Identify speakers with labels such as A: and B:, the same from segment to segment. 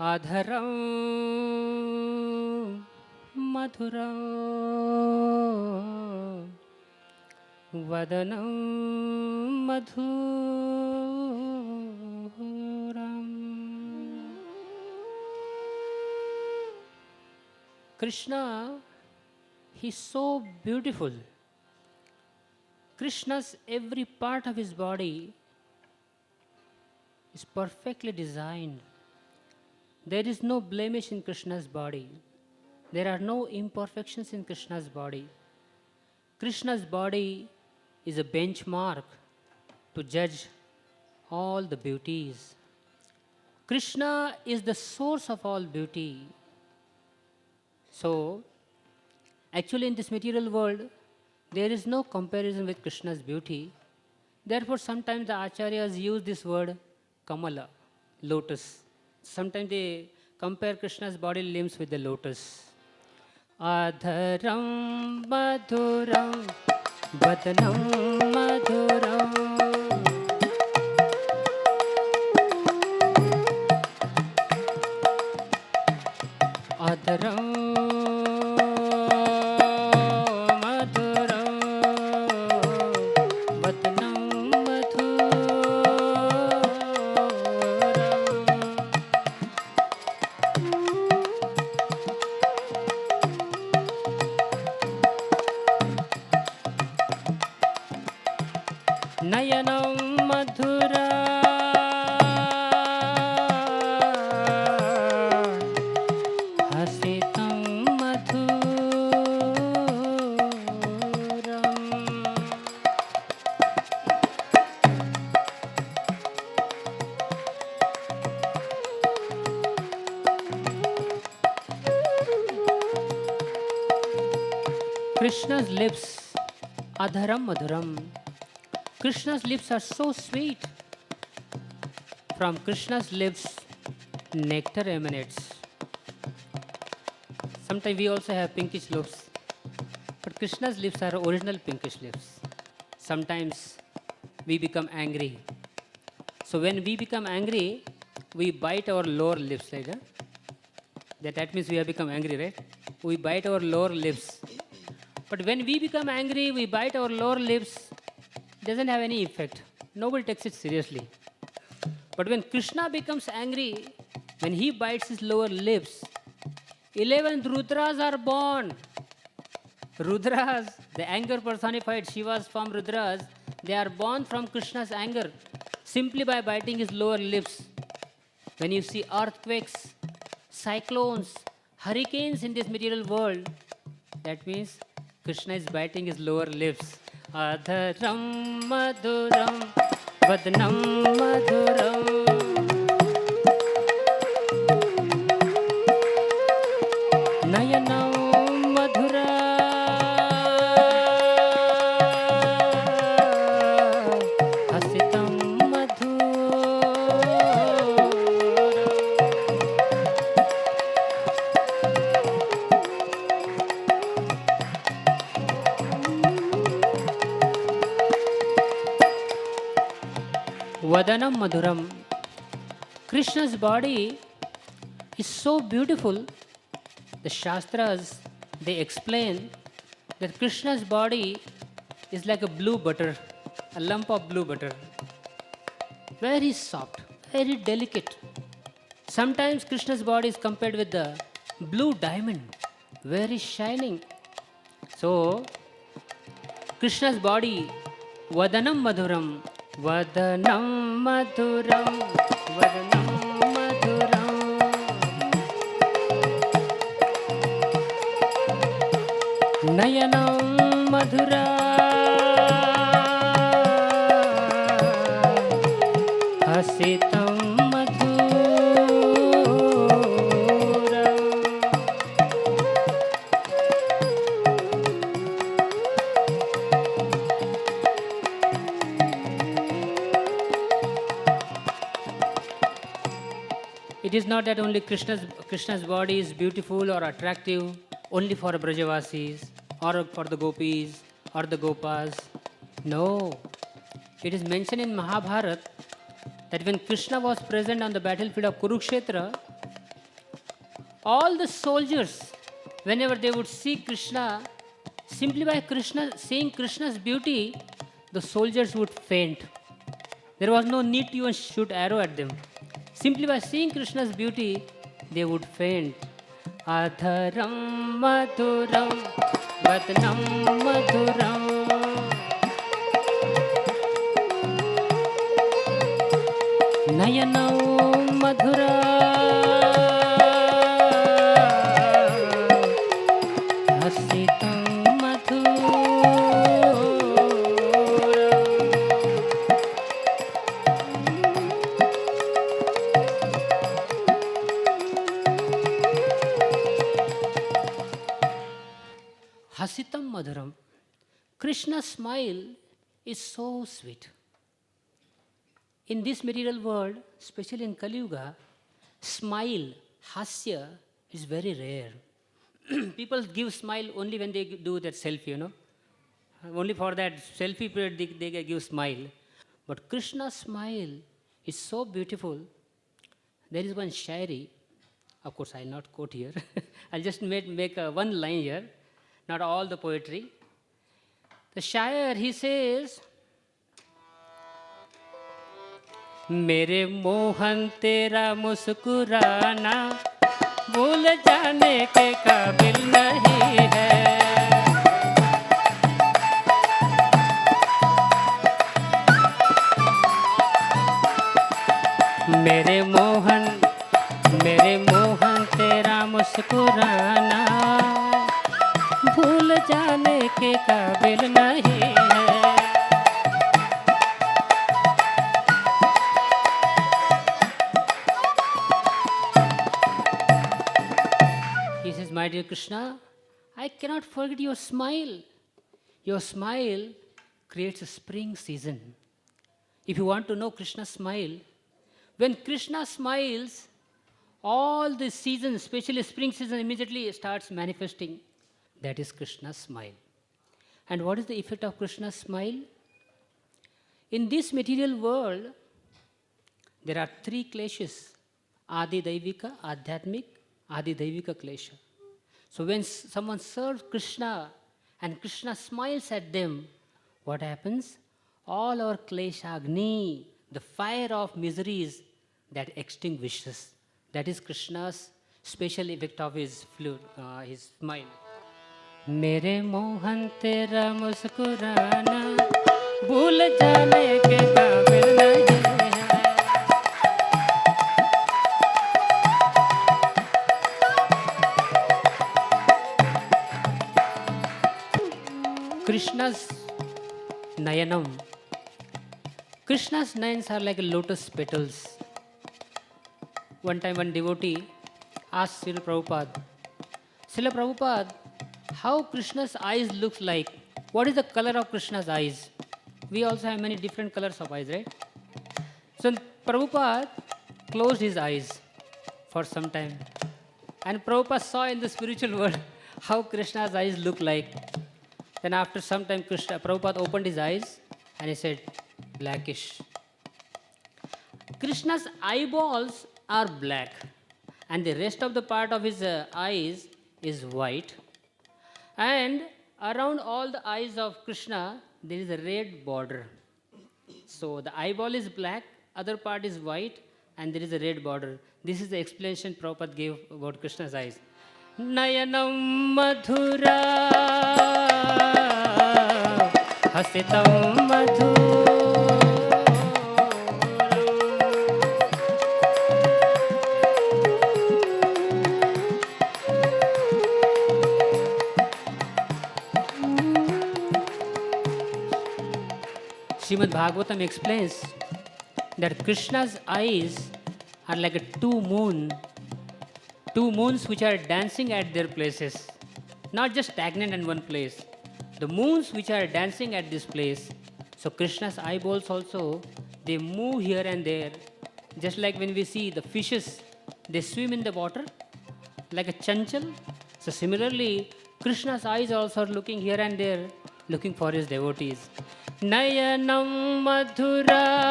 A: अधरं मधुरं वदनं मधुरम्. Krishna, he's so beautiful. Krishna's every part of his body is perfectly designed. There is no blemish in Krishna's body. There are no imperfections in Krishna's body. Krishna's body is a benchmark to judge all the beauties. Krishna is the source of all beauty. So, actually, in this material world, there is no comparison with Krishna's beauty. Therefore, sometimes the acharyas use this word Kamala, lotus. Sometimes they compare Krishna's body limbs with the lotus. Adharam madhuram vadanam madhuram adharam madhuram vadanam madhuram nayanam madhura hasitam madhuram. Krishna's lips, adharam madhuram. Krishna's lips are so sweet. From Krishna's lips, nectar emanates. Sometimes we also have pinkish lips, but Krishna's lips are original pinkish lips. Sometimes we become angry. So when we become angry, we bite our lower lips like that. That means we have become angry, right? We bite our lower lips. But when we become angry, we bite our lower lips, doesn't have any effect. Nobody takes it seriously. But when Krishna becomes angry, when he bites his lower lips, 11 Rudras are born. Rudras, the anger personified, Shiva's form Rudras, they are born from Krishna's anger simply by biting his lower lips. When you see earthquakes, cyclones, hurricanes in this material world, that means Krishna is biting his lower lips. Adharam madhuram vadanam madhuram nayanam madhura hasitam Vadanam Madhuram. Krishna's body is so beautiful. The Shastras, they explain that Krishna's body is like a blue butter, a lump of blue butter. Very soft, very delicate. Sometimes Krishna's body is compared with the blue diamond, very shining. So, Krishna's body, Vadanam Madhuram, Vadanam Madhuram, Vadanam Madhuram, Nayanam Madhura, Hasitam Madhura. It is not that only Krishna's body is beautiful or attractive only for Brajavasis or for the gopis or the gopas. No. It is mentioned in Mahabharata that when Krishna was present on the battlefield of Kurukshetra, All the soldiers, whenever they would see Krishna, simply by Krishna seeing Krishna's beauty, the soldiers would faint. There was no need to even shoot arrow at them. Simply by seeing Krishna's beauty, they would faint. Adharam madhuram vadnam madhuram nayanam madhura hasitam Hasitam Madhuram. Krishna's smile is so sweet. In this material world, especially in Kali Yuga, smile, hasya, is very rare. People give smile only when they do that selfie, Only for that selfie period they give smile. But Krishna's smile is so beautiful. There is one shairi, of course I'll not quote here. I'll just make one line here. Not all the poetry. The शायर he says, मेरे मोहन तेरा मुस्कुराना भूल जाने के काबिल नहीं है. मेरे मोहन तेरा मुस्कुराना भूल जाने के काबिल नहीं है. He says, my dear Krishna, I cannot forget your smile. Your smile creates a spring season. If you want to know Krishna's smile, when Krishna smiles, all the seasons, especially spring season, immediately starts manifesting. That is Krishna's smile. And what is the effect of Krishna's smile? In this material world, there are three kleshas: Adi Daivika, Adhyatmik, Adi Daivika klesha. So when someone serves Krishna and Krishna smiles at them, what happens? All our klesha agni, the fire of miseries, that extinguishes. That is Krishna's special effect of his flute, his smile. मेरे मोहन तेरा मुस्कुराना भूल जाने के काबिल नहीं है. Krishna's nayanam. Krishna's nayans are like lotus petals. One time one devotee asked Srila Prabhupada, how Krishna's eyes looks like? What is the color of Krishna's eyes? We also have many different colors of eyes, right? So Prabhupada closed his eyes for some time. And Prabhupada saw in the spiritual world how Krishna's eyes look like. Then after some time, Prabhupada opened his eyes and he said, blackish. Krishna's eyeballs are black and the rest of the part of his eyes is white. And around all the eyes of Krishna, there is a red border. So the eyeball is black, other part is white, and there is a red border. This is the explanation Prabhupada gave about Krishna's eyes. Nayanam madhura hasitam madhura. Srimad Bhagavatam explains that Krishna's eyes are like two moons which are dancing at their places, not just stagnant in one place. The moons which are dancing at this place. So Krishna's eyeballs also, they move here and there, just like when we see the fishes, they swim in the water like a chanchal. So similarly, Krishna's eyes also are looking here and there, looking for his devotees. Nayanam madhura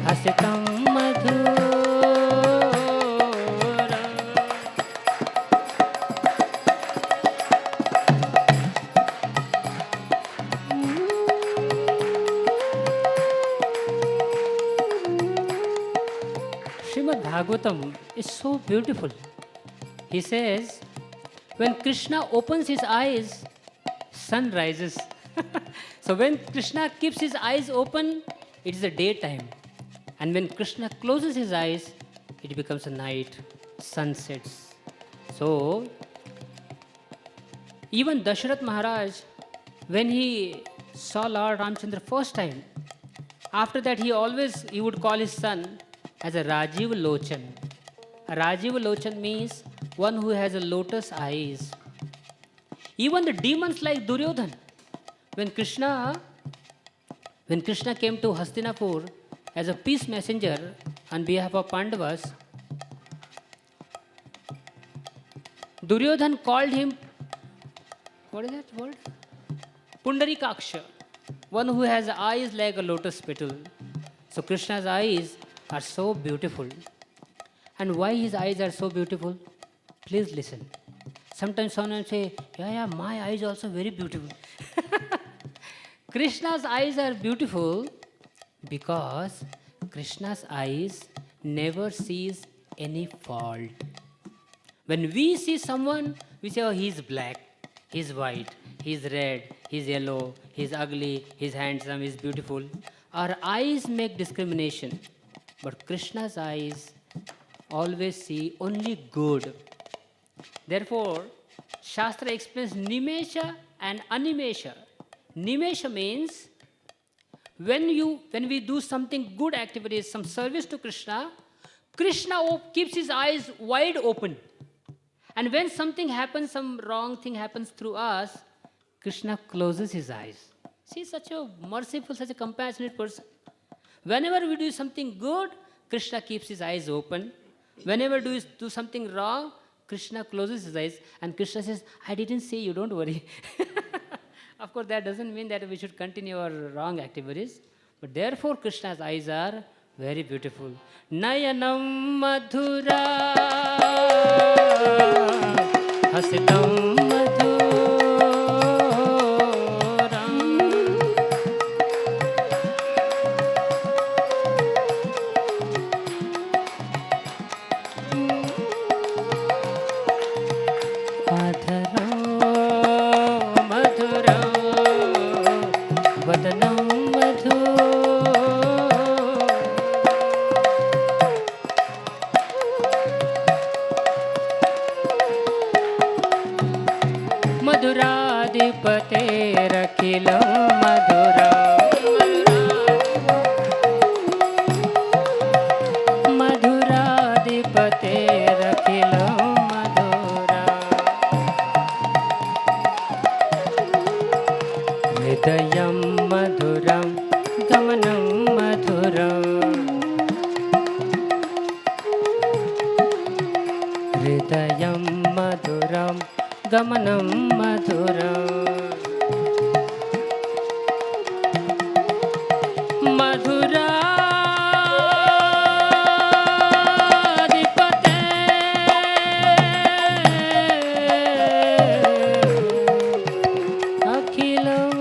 A: hasitam madhura. Bhagavatam is so beautiful. He says, when Krishna opens his eyes, sun rises. So when Krishna keeps his eyes open, it is the daytime. And when Krishna closes his eyes, it becomes a night, sun sets. So even Dasharath Maharaj, when he saw Lord Ramchandra first time, after that he would call his son as a Rajiv Lochan. A Rajiv Lochan means one who has a lotus eyes. Even the demons like Duryodhan, when Krishna came to Hastinapur as a peace messenger on behalf of Pandavas, Duryodhan called him, what is that word? Pundarikaksha, one who has eyes like a lotus petal. So Krishna's eyes are so beautiful. And why his eyes are so beautiful? Please listen. Sometimes someone say, yeah, my eyes are also very beautiful. Krishna's eyes are beautiful because Krishna's eyes never sees any fault. When we see someone, we say, oh, he's black, he's white, he's red, he's yellow, he's ugly, he's handsome, he's beautiful. Our eyes make discrimination, but Krishna's eyes always see only good. Therefore, Shastra explains Nimesha and Animesha. Nimesha means when we do something good activities, some service to Krishna, Krishna keeps his eyes wide open. And when something happens, some wrong thing happens through us, Krishna closes his eyes. See, such a merciful, such a compassionate person. Whenever we do something good, Krishna keeps his eyes open. Whenever we do something wrong, Krishna closes his eyes and Krishna says, I didn't see you, don't worry. Of course, that doesn't mean that we should continue our wrong activities. But therefore, Krishna's eyes are very beautiful. Nayanam madhura hasitam मधुराधिपतेरखिल मधुरा मधुराधिपतेरखिल मधुरा हृदयं मधुरं गमनं मधुरम् हृदयं मधुरं गमनं मधुरम् मधुराधिपते अखिलं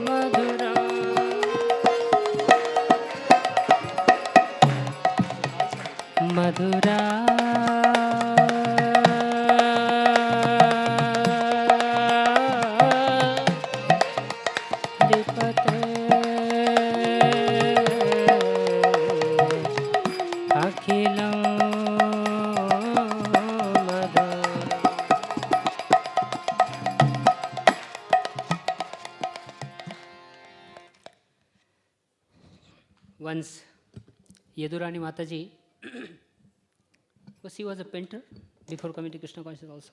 A: मधुरम् मधुरा Once, Yadurani Mataji, she was a painter before coming to Krishna consciousness also.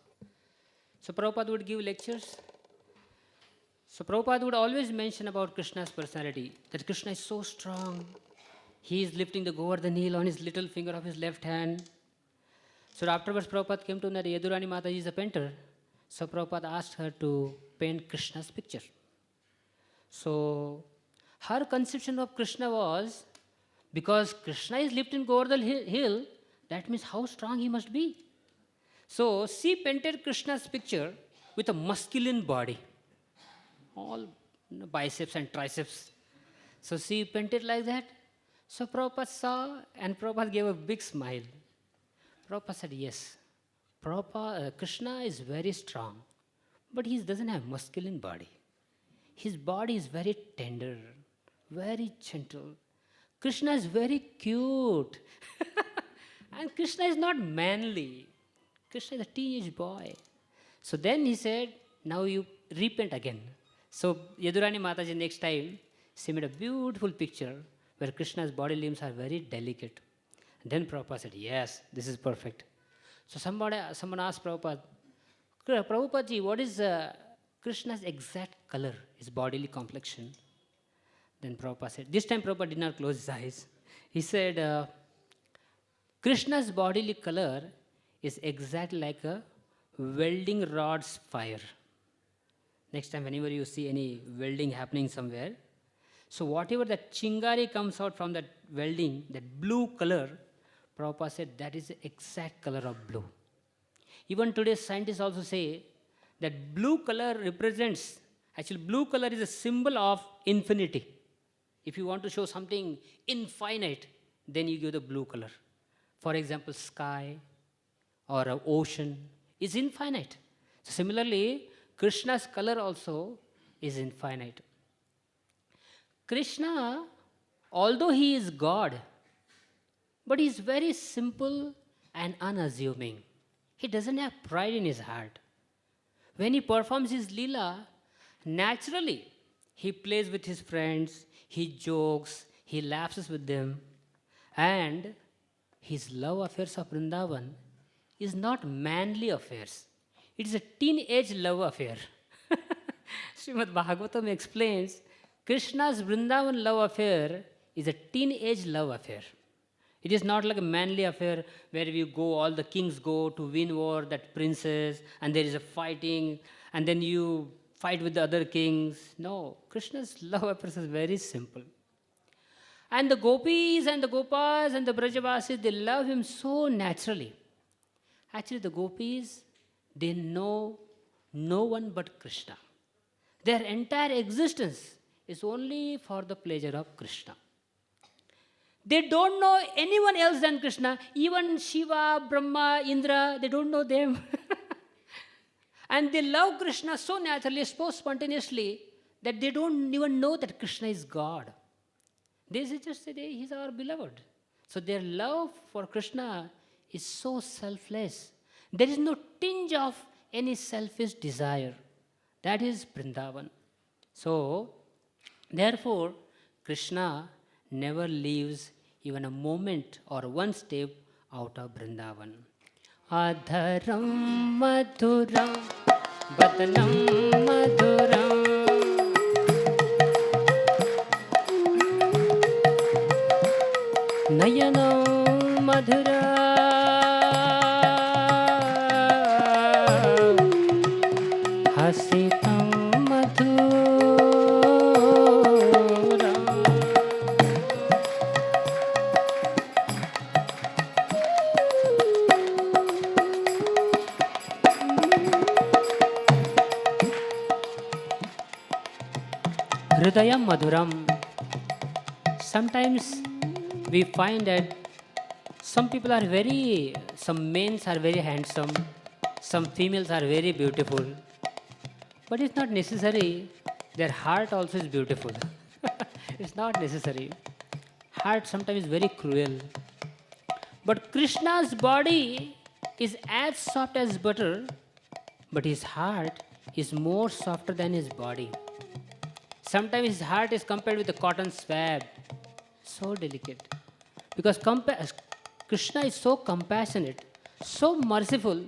A: So Prabhupada would give lectures. So Prabhupada would always mention about Krishna's personality, that Krishna is so strong. He is lifting the Govardhan hill on his little finger of his left hand. So afterwards Prabhupada came to know that Yadurani Mataji is a painter. So Prabhupada asked her to paint Krishna's picture. So her conception of Krishna was, because Krishna is lifting Govardhan hill, that means how strong he must be. So she painted Krishna's picture with a masculine body, all biceps and triceps. So she painted like that. So Prabhupada saw and Prabhupada gave a big smile. Prabhupada said, yes, Krishna is very strong, but he doesn't have masculine body. His body is very tender, very gentle. Krishna is very cute. And Krishna is not manly. Krishna is a teenage boy. So then he said, now you repent again. So Yadurani Mataji next time, she made a beautiful picture where Krishna's body limbs are very delicate. And then Prabhupada said, yes, this is perfect. So someone asked Prabhupada, Prabhupada, what is Krishna's exact color, his bodily complexion? Then Prabhupada said, this time Prabhupada did not close his eyes. He said, Krishna's bodily color is exactly like a welding rod's fire. Next time, whenever you see any welding happening somewhere, so whatever that chingari comes out from that welding, that blue color, Prabhupada said that is the exact color of blue. Even today, scientists also say that blue color represents, actually blue color is a symbol of infinity. If you want to show something infinite, then you give the blue color. For example, sky or an ocean is infinite. So similarly, Krishna's color also is infinite. Krishna, although he is God, but he is very simple and unassuming. He doesn't have pride in his heart. When he performs his Leela, naturally, he plays with his friends, he jokes, he laughs with them, and his love affairs of Vrindavan is not manly affairs. It is a teenage love affair. Srimad Bhagavatam explains Krishna's Vrindavan love affair is a teenage love affair. It is not like a manly affair where we go, all the kings go to win over that princess and there is a fighting and then you fight with the other kings. No, Krishna's love affair is very simple. And the gopis and the gopas and the brajavasis, they love him so naturally. Actually, the gopis, they know no one but Krishna. Their entire existence is only for the pleasure of Krishna. They don't know anyone else than Krishna. Even Shiva, Brahma, Indra, they don't know them. And they love Krishna so naturally, so spontaneously, that they don't even know that Krishna is God. They just say, he's our beloved. So their love for Krishna is so selfless. There is no tinge of any selfish desire. That is Vrindavan. So, therefore, Krishna never leaves even a moment or one step out of Vrindavan. Adharam madhuram, badanam madhuram. Nayanam madhuram, hasitam madhuram. Hridayam madhuram. Sometimes we find that some people are some men are very handsome, some females are very beautiful, but it's not necessary their heart also is beautiful. It's not necessary. Heart sometimes is very cruel. But Krishna's body is as soft as butter, but his heart is more softer than his body. Sometimes his heart is compared with a cotton swab, so delicate. Because Krishna is so compassionate, so merciful,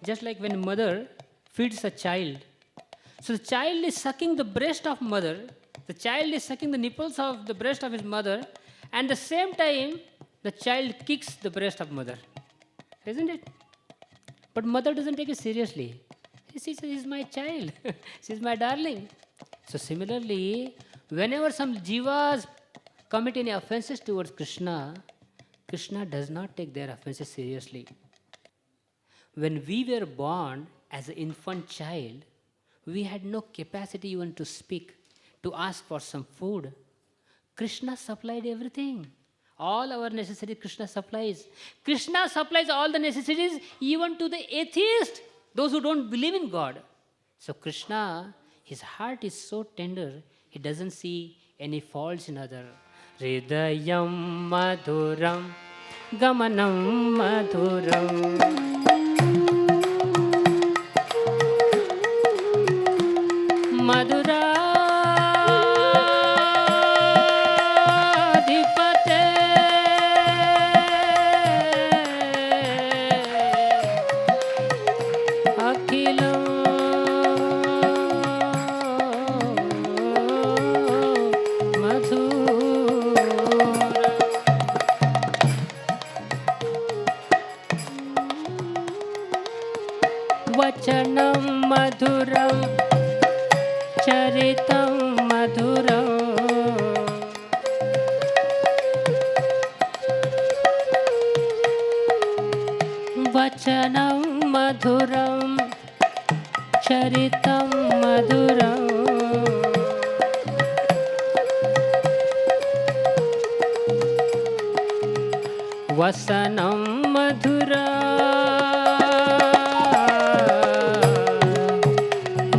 A: just like when a mother feeds a child. So the child is sucking the breast of mother, the child is sucking the nipples of the breast of his mother, and at the same time, the child kicks the breast of mother. Isn't it? But mother doesn't take it seriously. She says, he's my child, she's my darling. So similarly, whenever some jivas commit any offenses towards Krishna, Krishna does not take their offenses seriously. When we were born as an infant child, we had no capacity even to speak, to ask for some food. Krishna supplied everything. All our necessities Krishna supplies. Krishna supplies all the necessities even to the atheist, those who don't believe in God. So Krishna, his heart is so tender, he doesn't see any faults in other. Hridayam madhuram gamanam madhuram madhuradipate akhilam madhura. Vachanam madhuram charitam madhuram vachanam madhuram charitam madhuram vasanam madhuram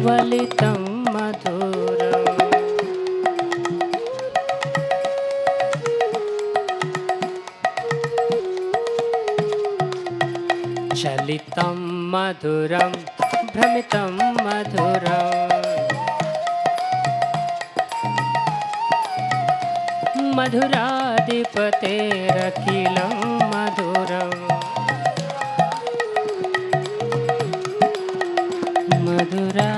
A: valitam madhuram chalitam madhuram भ्रमितं मधुरम् मधुराधिपतेरखिलं मधुरम् मधुराधिपते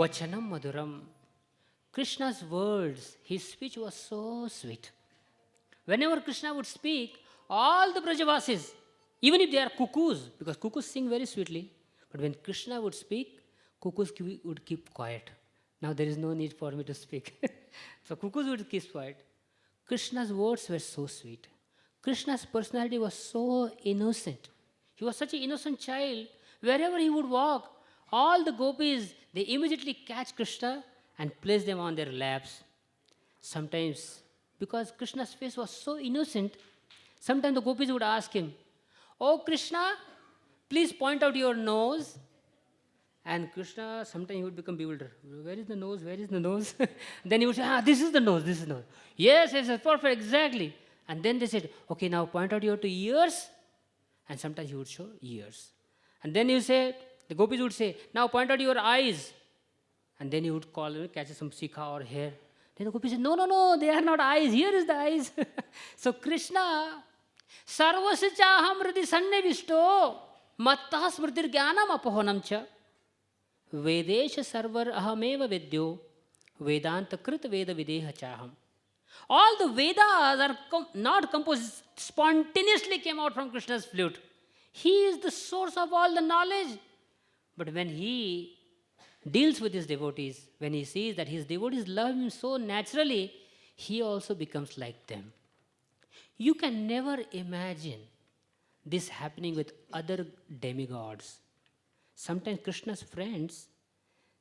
A: Vachanam Madhuram. Krishna's words, his speech was so sweet. Whenever Krishna would speak, all the Brajavasis, even if they are cuckoos, because cuckoos sing very sweetly, but when Krishna would speak, cuckoos would keep quiet. Now there is no need for me to speak. So cuckoos would keep quiet. Krishna's words were so sweet. Krishna's personality was so innocent. He was such an innocent child. Wherever he would walk, all the gopis, they immediately catch Krishna and place them on their laps. Sometimes, because Krishna's face was so innocent, sometimes the gopis would ask him, "Oh Krishna, please point out your nose." And Krishna, sometimes he would become bewildered. Where is the nose? Where is the nose? Then he would say, this is the nose, this is the nose. Yes, yes, perfect, exactly. And then they said, okay, now point out your two ears. And sometimes he would show ears. And then he would say, the gopis would say, now point out your eyes. And then he would call, catch some sikha or hair. Then the gopis said, no, they are not eyes. Here is the eyes. So Krishna, sarvasya chaham hridi sannivisto mattah smritir jnanam apohanam cha vedesha sarvar ahameva vidyo vedanta krit veda videha chaham. All the Vedas are not composed, spontaneously came out from Krishna's flute. He is the source of all the knowledge. But when he deals with his devotees, when he sees that his devotees love him so naturally, he also becomes like them. You can never imagine this happening with other demigods. Sometimes Krishna's friends,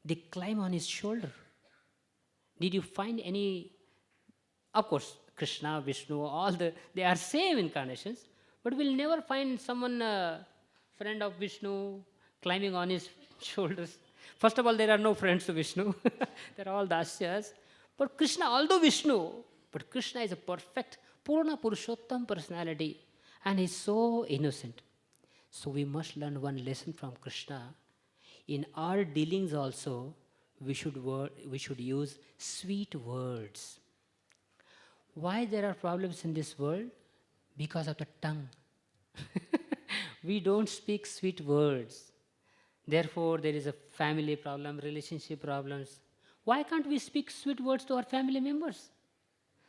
A: they climb on his shoulder. Did you find any? Of course, Krishna, Vishnu, they are same incarnations, but we'll never find someone, friend of Vishnu, climbing on his shoulders. First of all, there are no friends to Vishnu. They're all Dasyas. But Krishna, although Vishnu, but Krishna is a perfect, Purna Purushottam personality, and he's so innocent. So we must learn one lesson from Krishna. In our dealings also, we should use sweet words. Why there are problems in this world? Because of the tongue. We don't speak sweet words. Therefore, there is a family problem, relationship problems. Why can't we speak sweet words to our family members?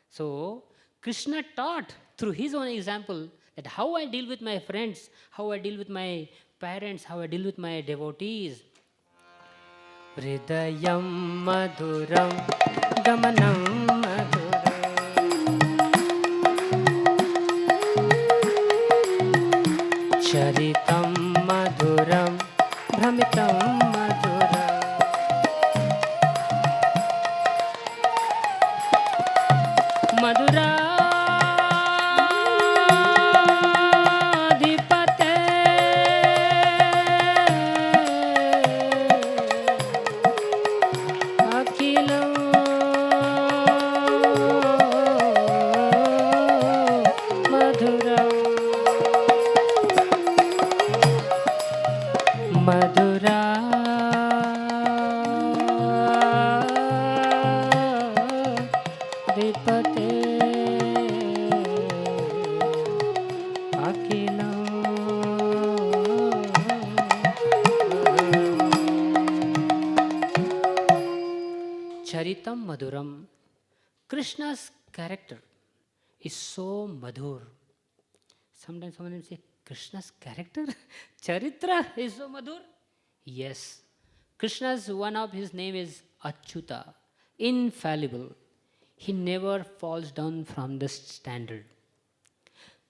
A: So, Krishna taught through his own example that how I deal with my friends, how I deal with my parents, how I deal with my devotees. हृदयं मधुरं गमनं मधुरं चरितं मधुरं भ्रमितं मधुरं मधुराधिपते अखिलं मधुरं मधुराधिपते अखिलं Charitam Madhuram. Krishna's character is so madhur. Sometimes someone will say, Krishna's character? Charitra is so madhur? Yes. Krishna's one of his name is Achyuta, infallible. He never falls down from the standard.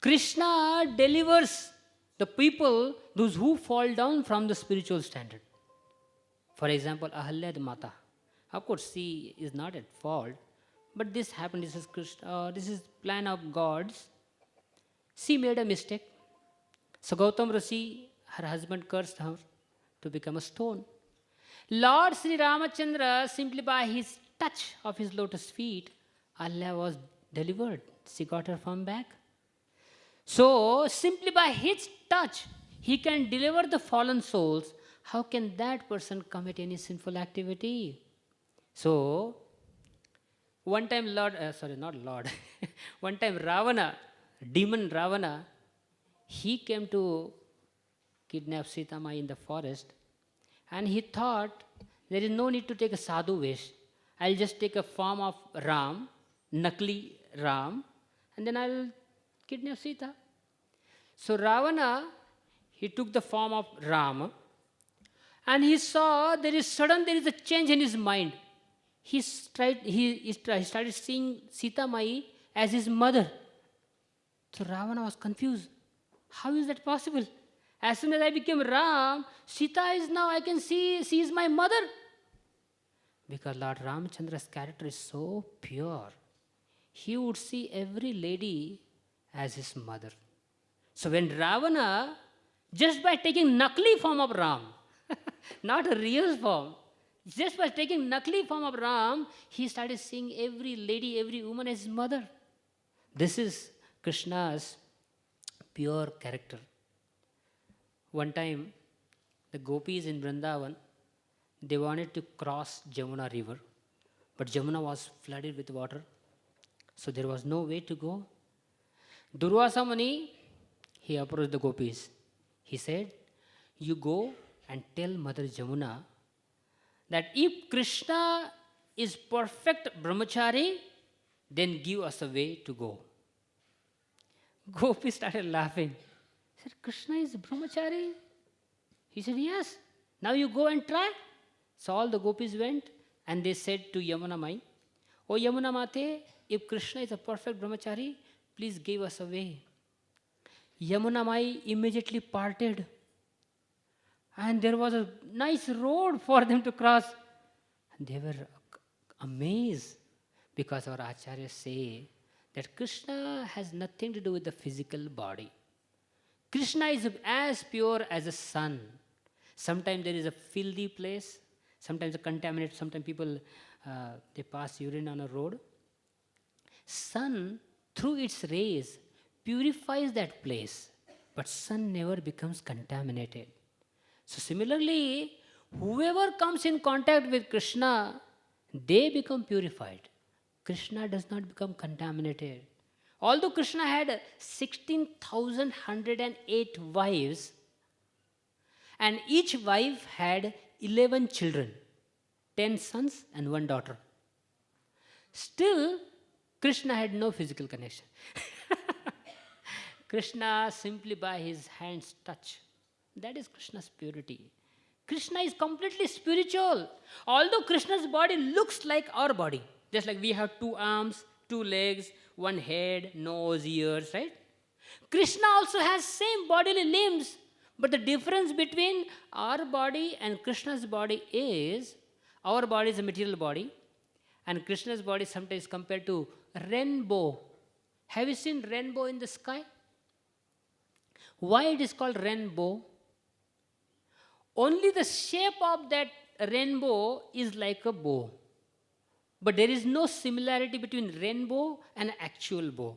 A: Krishna delivers the people, those who fall down from the spiritual standard. For example, Ahalyad Mata. Of course, she is not at fault, but this happened. This is this is plan of God's. She made a mistake. So Gautam Rishi, her husband, cursed her to become a stone. Lord Sri Ramachandra, simply by his touch of his lotus feet, Allah was delivered. She got her form back. So, simply by his touch, he can deliver the fallen souls. How can that person commit any sinful activity? So, one time one time Ravana, demon Ravana, he came to kidnap Sita Mai in the forest, and he thought there is no need to take a sadhu vesh. I'll just take a form of Ram, Nakli Ram, and then I'll kidnap Sita. So Ravana, he took the form of Ram, and he saw there is a change in his mind. He started seeing Sita Mai as his mother. So Ravana was confused. How is that possible? As soon as I became Ram, Sita is now, I can see she is my mother. Because Lord Ramachandra's character is so pure. He would see every lady as his mother. So when Ravana, just by taking Nakli form of Ram, not a real form, just by taking Nakli form of Ram, he started seeing every lady, every woman as his mother. This is Krishna's pure character. One time, the gopis in Vrindavan, they wanted to cross Jamuna river, but Jamuna was flooded with water, so there was no way to go. Durvasa Muni, he approached the gopis. He said, you go and tell Mother Jamuna that if Krishna is perfect brahmachari, then give us a way to go. Gopi started laughing. He said, Krishna is brahmachari? He said, yes. Now you go and try. So all the gopis went and they said to Yamuna Mai, O Yamuna Mate, if Krishna is a perfect brahmachari, please give us a way. Yamuna Mai immediately parted. And there was a nice road for them to cross. And they were amazed because our acharyas say that Krishna has nothing to do with the physical body. Krishna is as pure as the sun. Sometimes there is a filthy place, sometimes a contaminated, sometimes people, they pass urine on a road. Sun, through its rays, purifies that place, but sun never becomes contaminated. So similarly, whoever comes in contact with Krishna, they become purified. Krishna does not become contaminated. Although Krishna had 16,108 wives, and each wife had 11 children, 10 sons and 1 daughter. Still, Krishna had no physical connection. Krishna simply by his hands touch. That is Krishna's purity. Krishna is completely spiritual. Although Krishna's body looks like our body, just like we have two arms, two legs, one head, nose, ears, right? Krishna also has same bodily limbs, but the difference between our body and Krishna's body is our body is a material body, and Krishna's body sometimes compared to rainbow. Have you seen rainbow in the sky? Why it is called rainbow? Only the shape of that rainbow is like a bow. But there is no similarity between rainbow and actual bow.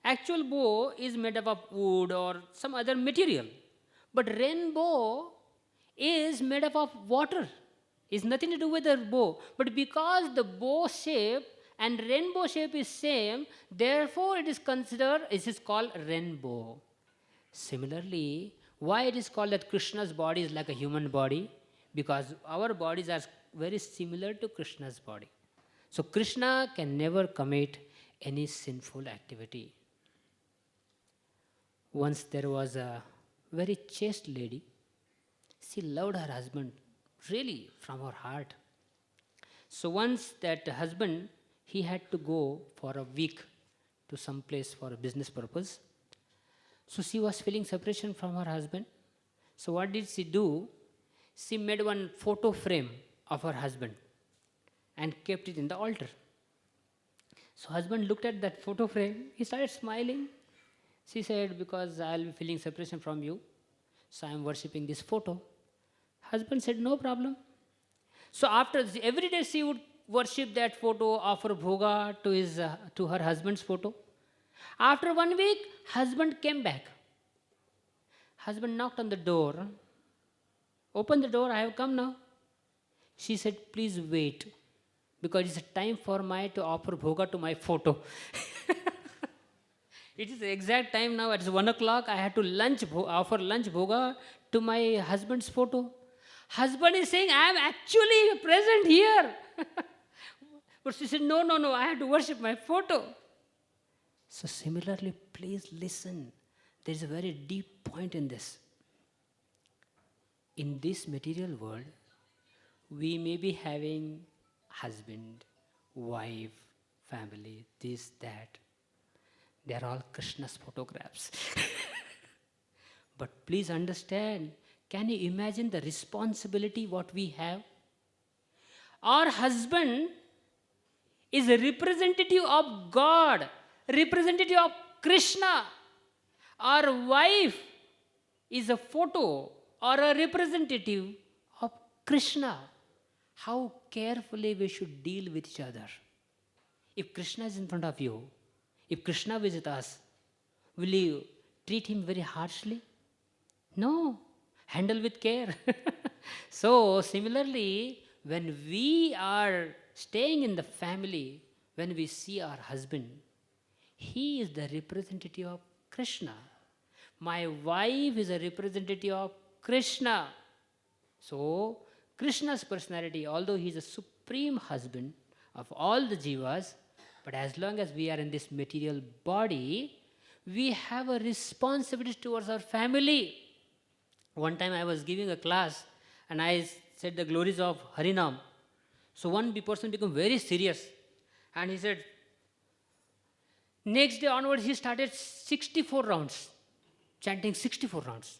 A: Actual bow is made up of wood or some other material. But rainbow is made up of water. It's nothing to do with the bow. But because the bow shape and rainbow shape is same, therefore it is called rainbow. Similarly, why it is called that Krishna's body is like a human body? Because our bodies are very similar to Krishna's body. So Krishna can never commit any sinful activity. Once there was a very chaste lady. She loved her husband really from her heart. So once that husband, he had to go for a week to some place for a business purpose. So she was feeling separation from her husband. So what did she do? She made one photo frame of her husband and kept it in the altar. So husband looked at that photo frame. He started smiling. She said, because I will be feeling separation from you, so I am worshipping this photo. Husband said, no problem. So after every day she would worship that photo, offer bhoga to her husband's photo. After 1 week, husband came back. Husband knocked on the door. Open the door, I have come now. She said, please wait, because it's time for me to offer bhoga to my photo. It is the exact time now, it's 1 o'clock, I had to offer lunch bhoga to my husband's photo. Husband is saying, I am actually present here. But she said, no, I have to worship my photo. So similarly, please listen. There is a very deep point in this. In this material world, we may be having husband, wife, family, this, that. They are all Krishna's photographs. But please understand, can you imagine the responsibility what we have? Our husband is a representative of God, representative of Krishna. Our wife is a photo or a representative of Krishna. How carefully we should deal with each other. If Krishna is in front of you, if Krishna visits us, will you treat him very harshly? No. Handle with care. So similarly, when we are staying in the family, when we see our husband, he is the representative of Krishna. My wife is a representative of Krishna. So Krishna's personality, although he is a supreme husband of all the jivas, but as long as we are in this material body, we have a responsibility towards our family. One time I was giving a class and I said the glories of Harinam. So one person became very serious and he said, next day onwards he started 64 rounds, chanting 64 rounds.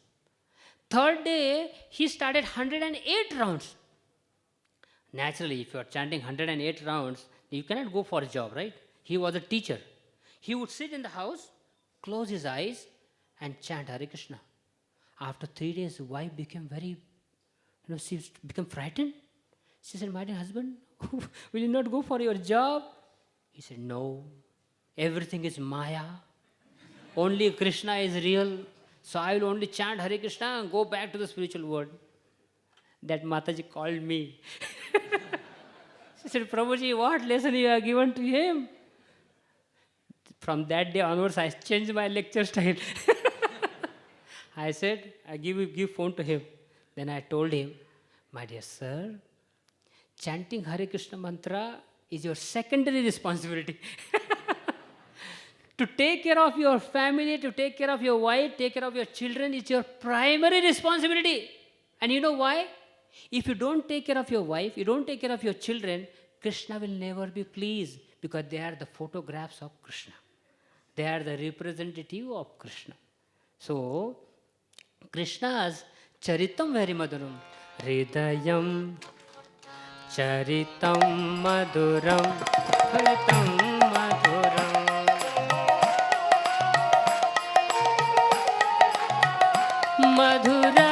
A: Third day he started 108 rounds. Naturally, if you are chanting 108 rounds, you cannot go for a job, right? He was a teacher. He would sit in the house, close his eyes and chant Hare Krishna. After 3 days, wife became very, she became frightened. She said, my dear husband, will you not go for your job? He said, no, everything is Maya. Only Krishna is real. So I will only chant Hare Krishna and go back to the spiritual world. That Mataji called me. She said, Prabhuji, what lesson you have given to him? From that day onwards, I changed my lecture style. I said, I give phone to him. Then I told him, my dear sir, chanting Hare Krishna mantra is your secondary responsibility. To take care of your family, to take care of your wife, take care of your children is your primary responsibility. And you know why? If you don't take care of your wife, you don't take care of your children, Krishna will never be pleased because they are the photographs of Krishna. They are the representative of Krishna. So, Krishna's Charitam very Maduram. Hridayam Charitam Maduram. Charitam Maduram. Madhura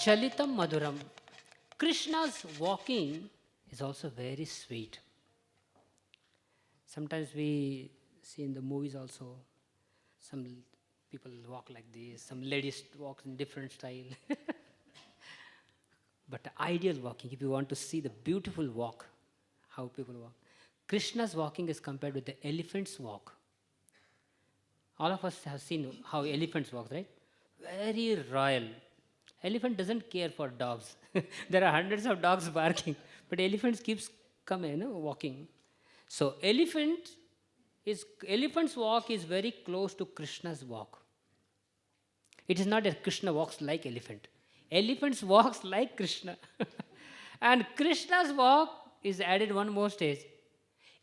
A: Chalitam Maduram. Krishna's walking is also very sweet. Sometimes we see in the movies also, some people walk like this, some ladies walk in different style. But the ideal walking, if you want to see the beautiful walk, how people walk, Krishna's walking is compared with the elephant's walk. All of us have seen how elephants walk, right? Very royal. Elephant doesn't care for dogs. There are hundreds of dogs barking, but elephants keeps coming, walking. So elephant's walk is very close to Krishna's walk. It is not that Krishna walks like elephant. Elephants walks like Krishna. And Krishna's walk is added one more stage.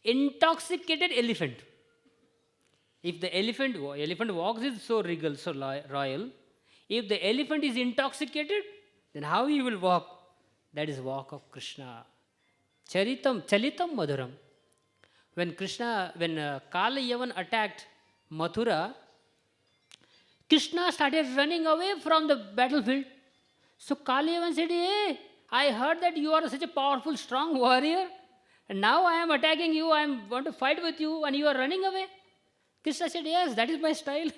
A: Intoxicated elephant. If the elephant walks is so regal, so royal, if the elephant is intoxicated, then how he will walk? That is walk of Krishna. Chalitam Madhuram. When Kala Yavan attacked Mathura, Krishna started running away from the battlefield. So Kala Yavan said, hey, I heard that you are such a powerful, strong warrior, and now I am attacking you, I want to fight with you, and you are running away. Krishna said, yes, that is my style.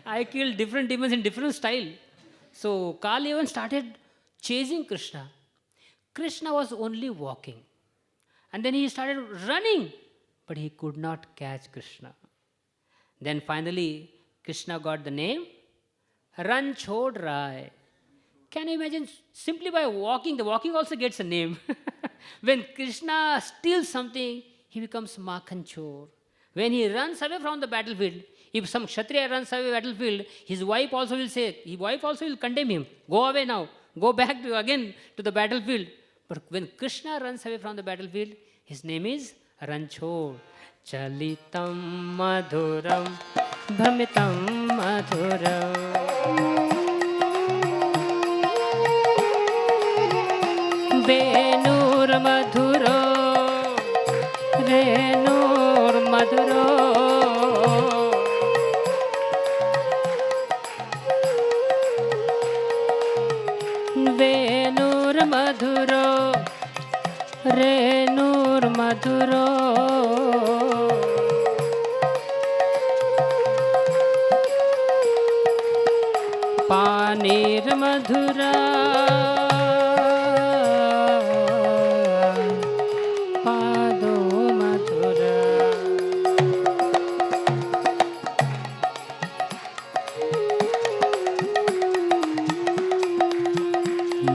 A: I kill different demons in different style. So Kala Yavan started chasing Krishna. Krishna was only walking. And then he started running, but he could not catch Krishna. Then finally, Krishna got the name Ranchod Rai. Can you imagine? Simply by walking, the walking also gets a name. When Krishna steals something, he becomes Makhanchor. When he runs away from the battlefield, if some Kshatriya runs away battlefield, his wife also will condemn him. Go away now. Go back again to the battlefield. But when Krishna runs away from the battlefield, his name is Ranchod. Chalitam Madhuram Bhamitam Madhuram Venur Madhuro Venur Madhuro Venur Madhuro Renur Madhuro Panir Madhura Pado Madhura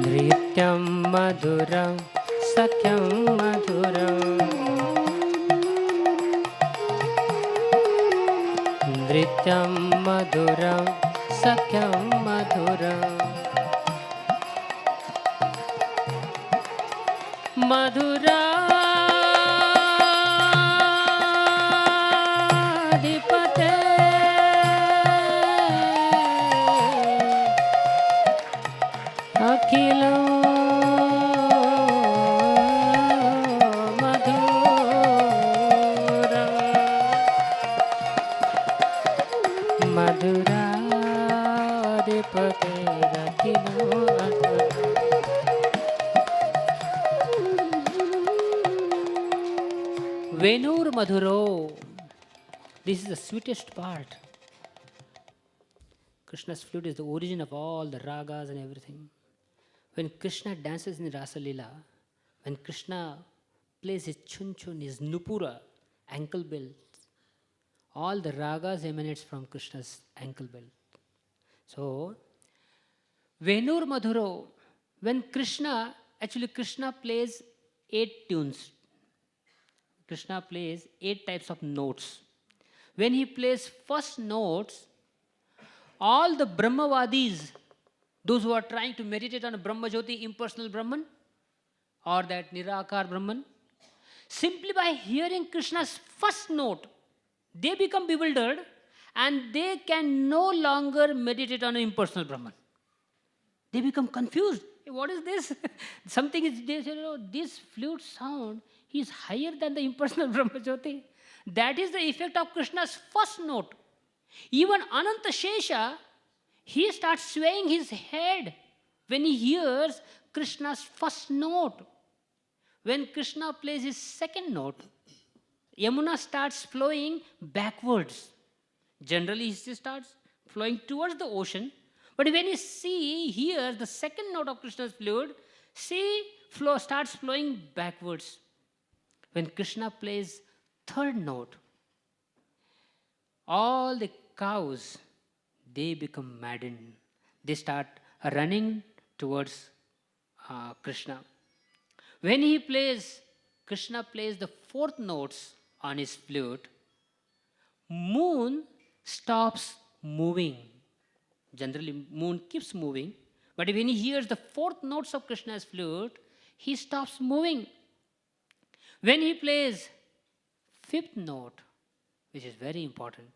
A: Nrityam Madhuram Sakyam Madhuram Nrityam Madhuram Sakyam Madhuram Madhura Dipate Akhilam Madhura मधुराधिपते रखिलो अधुरा. Venur Madhuro. This is the sweetest part. Krishna's flute is the origin of all the ragas and everything. When Krishna dances in Rasa Leela, when Krishna plays his chun chun, his nupura, ankle belt, all the ragas emanates from Krishna's ankle belt. So, Venur Madhuro, when Krishna plays 8 tunes. Krishna plays 8 types of notes. When he plays first notes, all the Brahmavadis, those who are trying to meditate on a Brahmajyoti, impersonal Brahman, or that Nirakar Brahman, simply by hearing Krishna's first note, they become bewildered and they can no longer meditate on an impersonal Brahman. They become confused. Hey, what is this? Something is, they say, oh, this flute sound is higher than the impersonal Brahmajyoti. That is the effect of Krishna's first note. Even Ananta Shesha, he starts swaying his head when he hears Krishna's first note. When Krishna plays his second note, Yamuna starts flowing backwards. Generally, he starts flowing towards the ocean. But when he hears the second note of Krishna's flute, starts flowing backwards. When Krishna plays third note, all the cows, they become maddened. They start running towards Krishna. When Krishna plays the fourth notes on his flute, moon stops moving. Generally, moon keeps moving. But when he hears the fourth notes of Krishna's flute, he stops moving. When he plays fifth note, which is very important,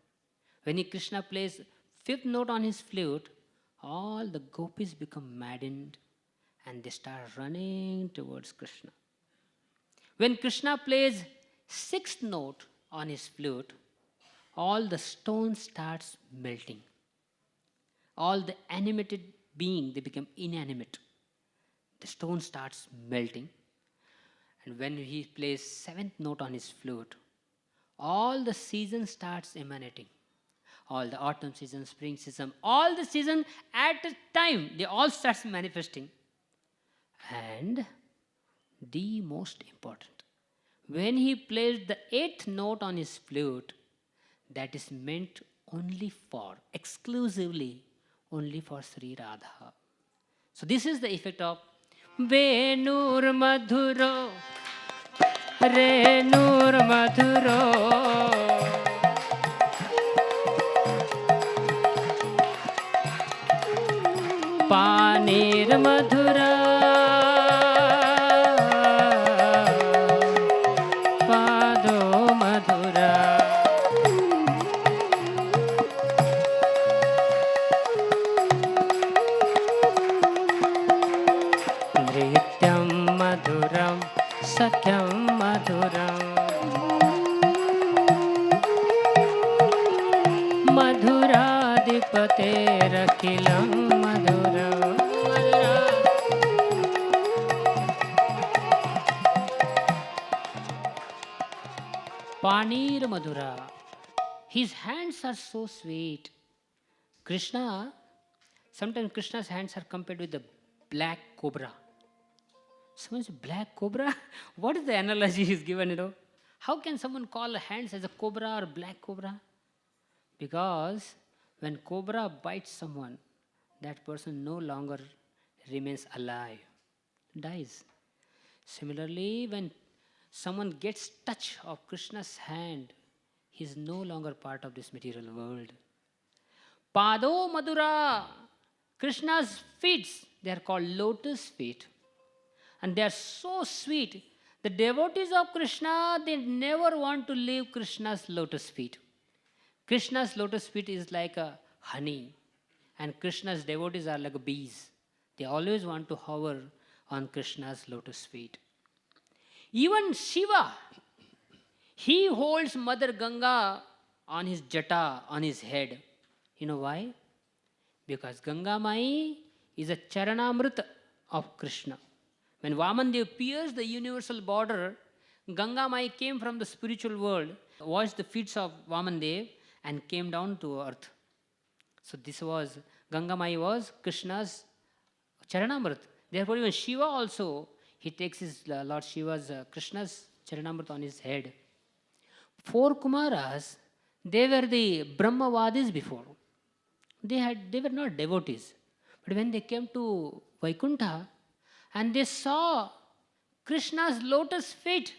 A: when Krishna plays fifth note on his flute, all the gopis become maddened and they start running towards Krishna. When Krishna plays sixth note on his flute, all the stone starts melting. All the animated being, they become inanimate. The stone starts melting. And when he plays seventh note on his flute, all the season starts emanating. All the autumn season, spring season, all the season at a time, they all start manifesting. And the most important, when he plays the eighth note on his flute, that is meant exclusively only for Sri Radha. So this is the effect of Venur Madhuro, Renur Madhuro. Panir Madhura, Pado Madhura. Nrityam Madhuram, Sakyam Madhuram. Madhuradipate Rakhilam Madhuram. Panir Madhura. His hands are so sweet. Sometimes Krishna's hands are compared with the black cobra. Someone says, black cobra? What is the analogy he's given, How can someone call hands as a cobra or black cobra? Because when cobra bites someone, that person no longer remains alive, dies. Similarly, when someone gets touch of Krishna's hand, he is no longer part of this material world. Pado Madhura, Krishna's feet, they are called lotus feet. And they are so sweet. The devotees of Krishna, they never want to leave Krishna's lotus feet. Krishna's lotus feet is like a honey. And Krishna's devotees are like bees. They always want to hover on Krishna's lotus feet. Even Shiva, he holds Mother Ganga on his jata, on his head. You know why? Because Ganga Mai is a Charanamrit of Krishna. When Vamandev pierced the universal border, Ganga Mai came from the spiritual world, washed the feet of Vamandev, and came down to earth. So this was, Ganga Mai was Krishna's Charanamrit. Therefore even Shiva also, he takes his Lord Shiva's, Krishna's Charanamrit on his head. 4 Kumaras, they were the Brahmavadis before. They were not devotees. But when they came to Vaikuntha and they saw Krishna's lotus feet,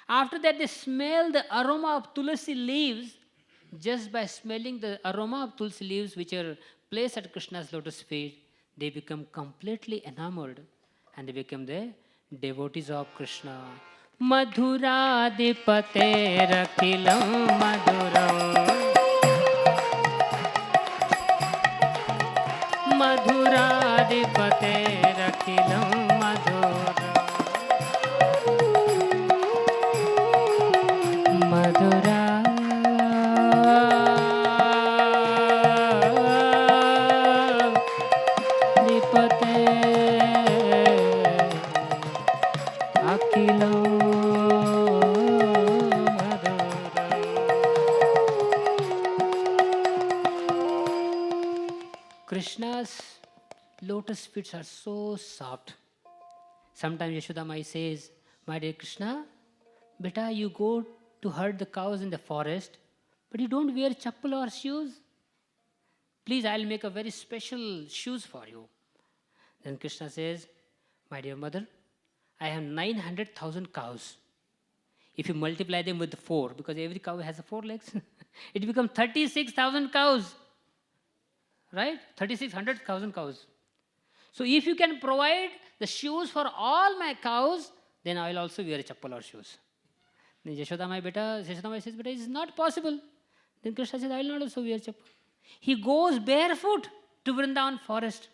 A: after that they smelled the aroma of tulsi leaves. Just by smelling the aroma of tulsi leaves which are placed at Krishna's lotus feet, they become completely enamored and they become the devotees of Krishna. Madhuradipate rakhilam madhuram. Madhuradipate rakhilam madhuram. Madhura dipate akhilam madhuram. Krishna's lotus feet are so soft. Sometimes Yashoda Mai says, "My dear Krishna, beta, you go to herd the cows in the forest, but you don't wear chappal or shoes. Please, I'll make a very special shoes for you." Then Krishna says, "My dear mother, I have 900,000 cows. If you multiply them with 4, because every cow has 4 legs, it becomes 36,000 cows. Right? 36,000 cows. So if you can provide the shoes for all my cows, then I will also wear a chappal or shoes." Then Yashoda Mai says, "Beta, it is not possible." Then Krishna says, "I will not also wear chappal." He goes barefoot to Vrindavan forest.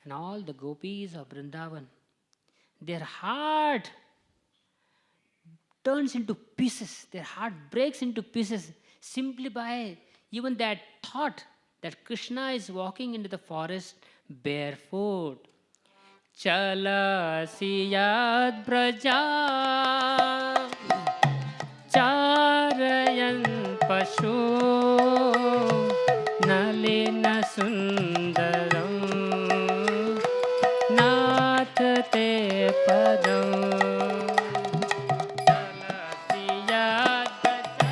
A: And all the gopis of Vrindavan, their heart turns into pieces. Their heart breaks into pieces simply by even that thought that Krishna is walking into the forest barefoot. Chala siyad braja charayan pashu nalina sundaram nath te padam. Chala siyad braja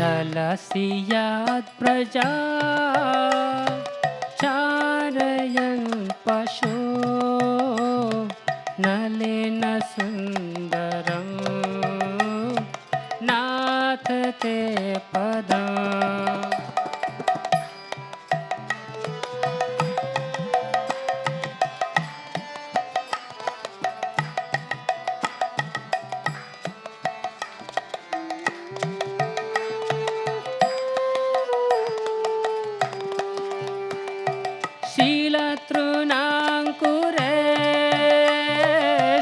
A: Chalasiyat praja charayan pasho nalena sundaram nath te padam. Shilatrunangkure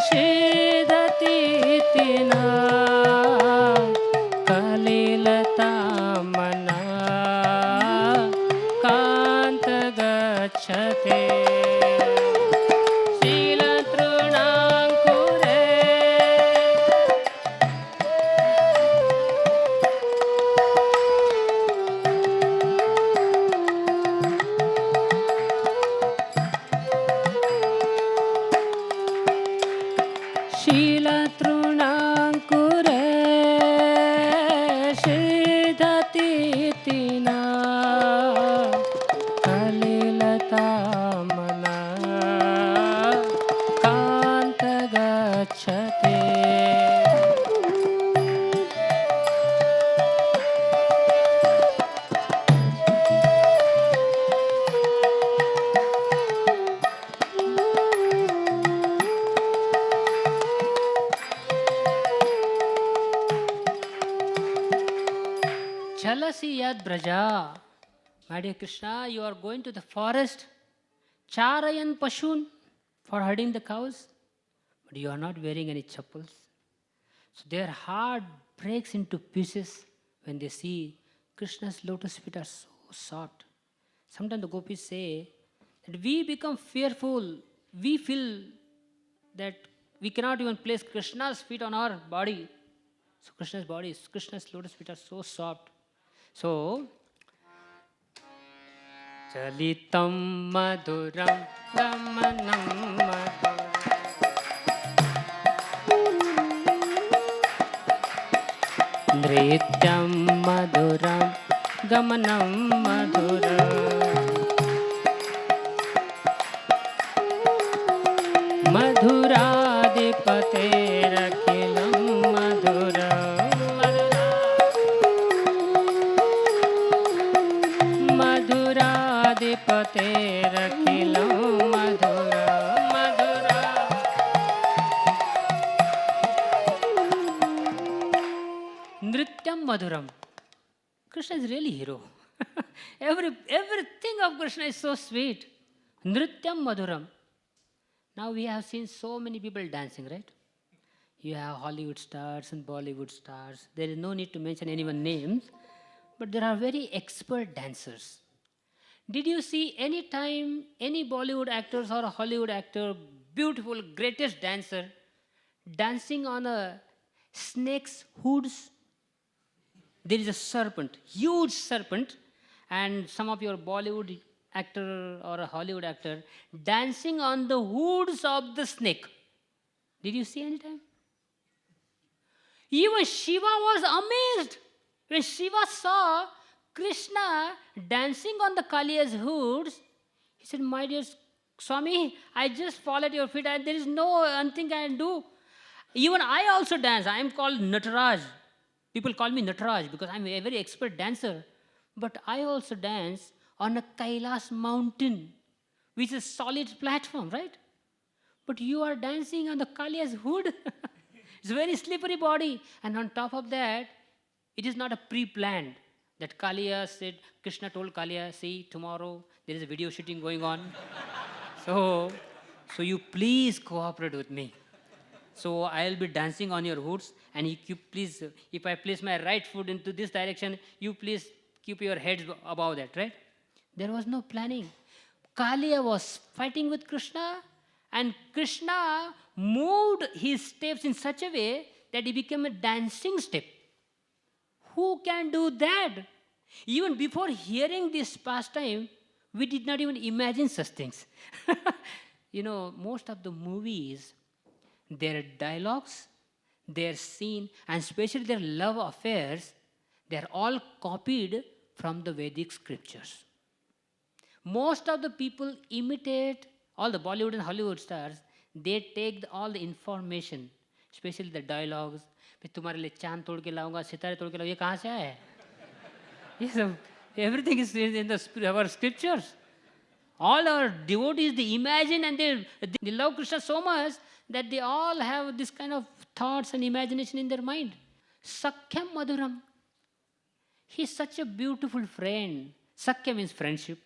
A: Shidhatitina Kalilatamana Kanta gacchate. Shilatrunangkure Shilatrunangkure Shidhatitina Kalilatamana Kanta gacchate. Chalasiyad braja. My dear Krishna, you are going to the forest, charayan pashun, for herding the cows, but you are not wearing any chappals. So their heart breaks into pieces when they see Krishna's lotus feet are so soft. Sometimes the gopis say that we become fearful. We feel that we cannot even place Krishna's feet on our body. So Krishna's lotus feet are so soft. So, Chalitam Maduram Gamanam Maduram Nrityam Maduram Gamanam Maduram Madhuradipaterakilam Maduram Madhuradipaterakilam Maduram Maduram Nrityam Maduram. Krishna is really hero. Everything of Krishna is so sweet. Nrityam Maduram. Now we have seen so many people dancing, right? You have Hollywood stars and Bollywood stars. There is no need to mention anyone's names, but there are very expert dancers. Did you see any time any Bollywood actors or a Hollywood actor, beautiful, greatest dancer, dancing on a snake's hoods? There is a serpent, huge serpent, and some of your Bollywood actor or a Hollywood actor dancing on the hoods of the snake. Did you see any time? Even Shiva was amazed when Shiva saw Krishna dancing on the Kaliya's hoods. He said, my dear Swami, I just fall at your feet and there is nothing I can do. Even I also dance. I am called Nataraj. People call me Nataraj because I am a very expert dancer. But I also dance on a Kailas mountain, which is a solid platform, right? But you are dancing on the Kaliya's hood. It's a very slippery body. And on top of that, it is not a pre-planned. That Kaliya said, Krishna told Kaliya, see, tomorrow there is a video shooting going on. so you please cooperate with me. So I'll be dancing on your hoods, and you please, if I place my right foot into this direction, you please keep your heads above that, right? There was no planning. Kaliya was fighting with Krishna, and Krishna moved his steps in such a way that he became a dancing step. Who can do that? Even before hearing this pastime, we did not even imagine such things. Most of the movies, their dialogues, their scene, and especially their love affairs, they're all copied from the Vedic scriptures. Most of the people imitate all the Bollywood and Hollywood stars. They take all the information, especially the dialogues. मैं तुम्हारे लिए चांद तोड़ के लाऊंगा, सितारे तोड़ के लाऊंगा. ये कहाँ से आया है? ये सब everything is in our scriptures. All our devotees, they imagine and they love Krishna so much that they all have this kind of thoughts and imagination in their mind. Sakhyam Madhuram. He's such a beautiful friend. Sakhya means friendship.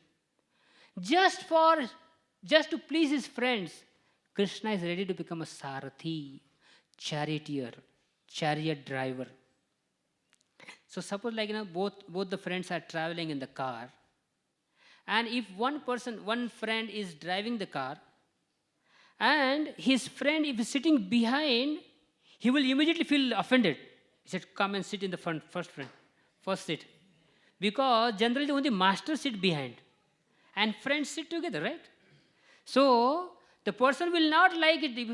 A: Just to please his friends, Krishna is ready to become a Sarathi, charioteer, chariot driver. So suppose both the friends are traveling in the car, and if one friend is driving the car, and his friend, if he's sitting behind, he will immediately feel offended. He said, come and sit in the first seat. Because generally only master sit behind and friends sit together, right? So the person will not like it. If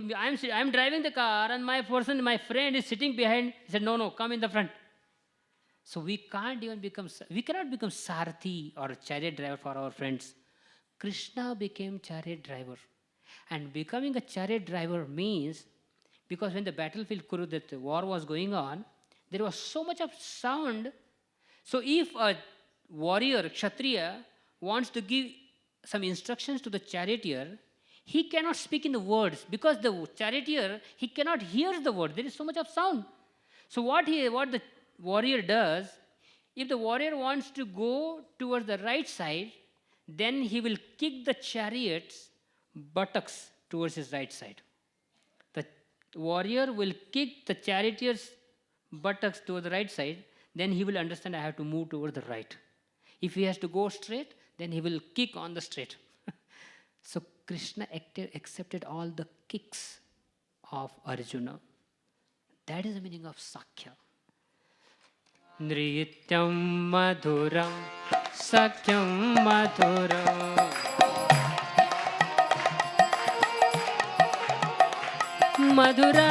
A: I'm driving the car and my friend is sitting behind. He said, no, come in the front. So we cannot become Sarathi or chariot driver for our friends. Krishna became chariot driver. And becoming a chariot driver means, because when the battlefield Kurukshetra, the war was going on, there was so much of sound. So if a warrior, Kshatriya, wants to give some instructions to the charioteer, he cannot speak in the words because the charioteer, he cannot hear the word. There is so much of sound. So what the warrior does, if the warrior wants to go towards the right side, then he will kick the chariot's buttocks towards his right side. The warrior will kick the charioteer's buttocks towards the right side, then he will understand I have to move towards the right. If he has to go straight, then he will kick on the straight. So Krishna accepted all the kicks of Arjuna. That is the meaning of Sakhya. Nrityam madhuram Sakhyam madhuram Madhura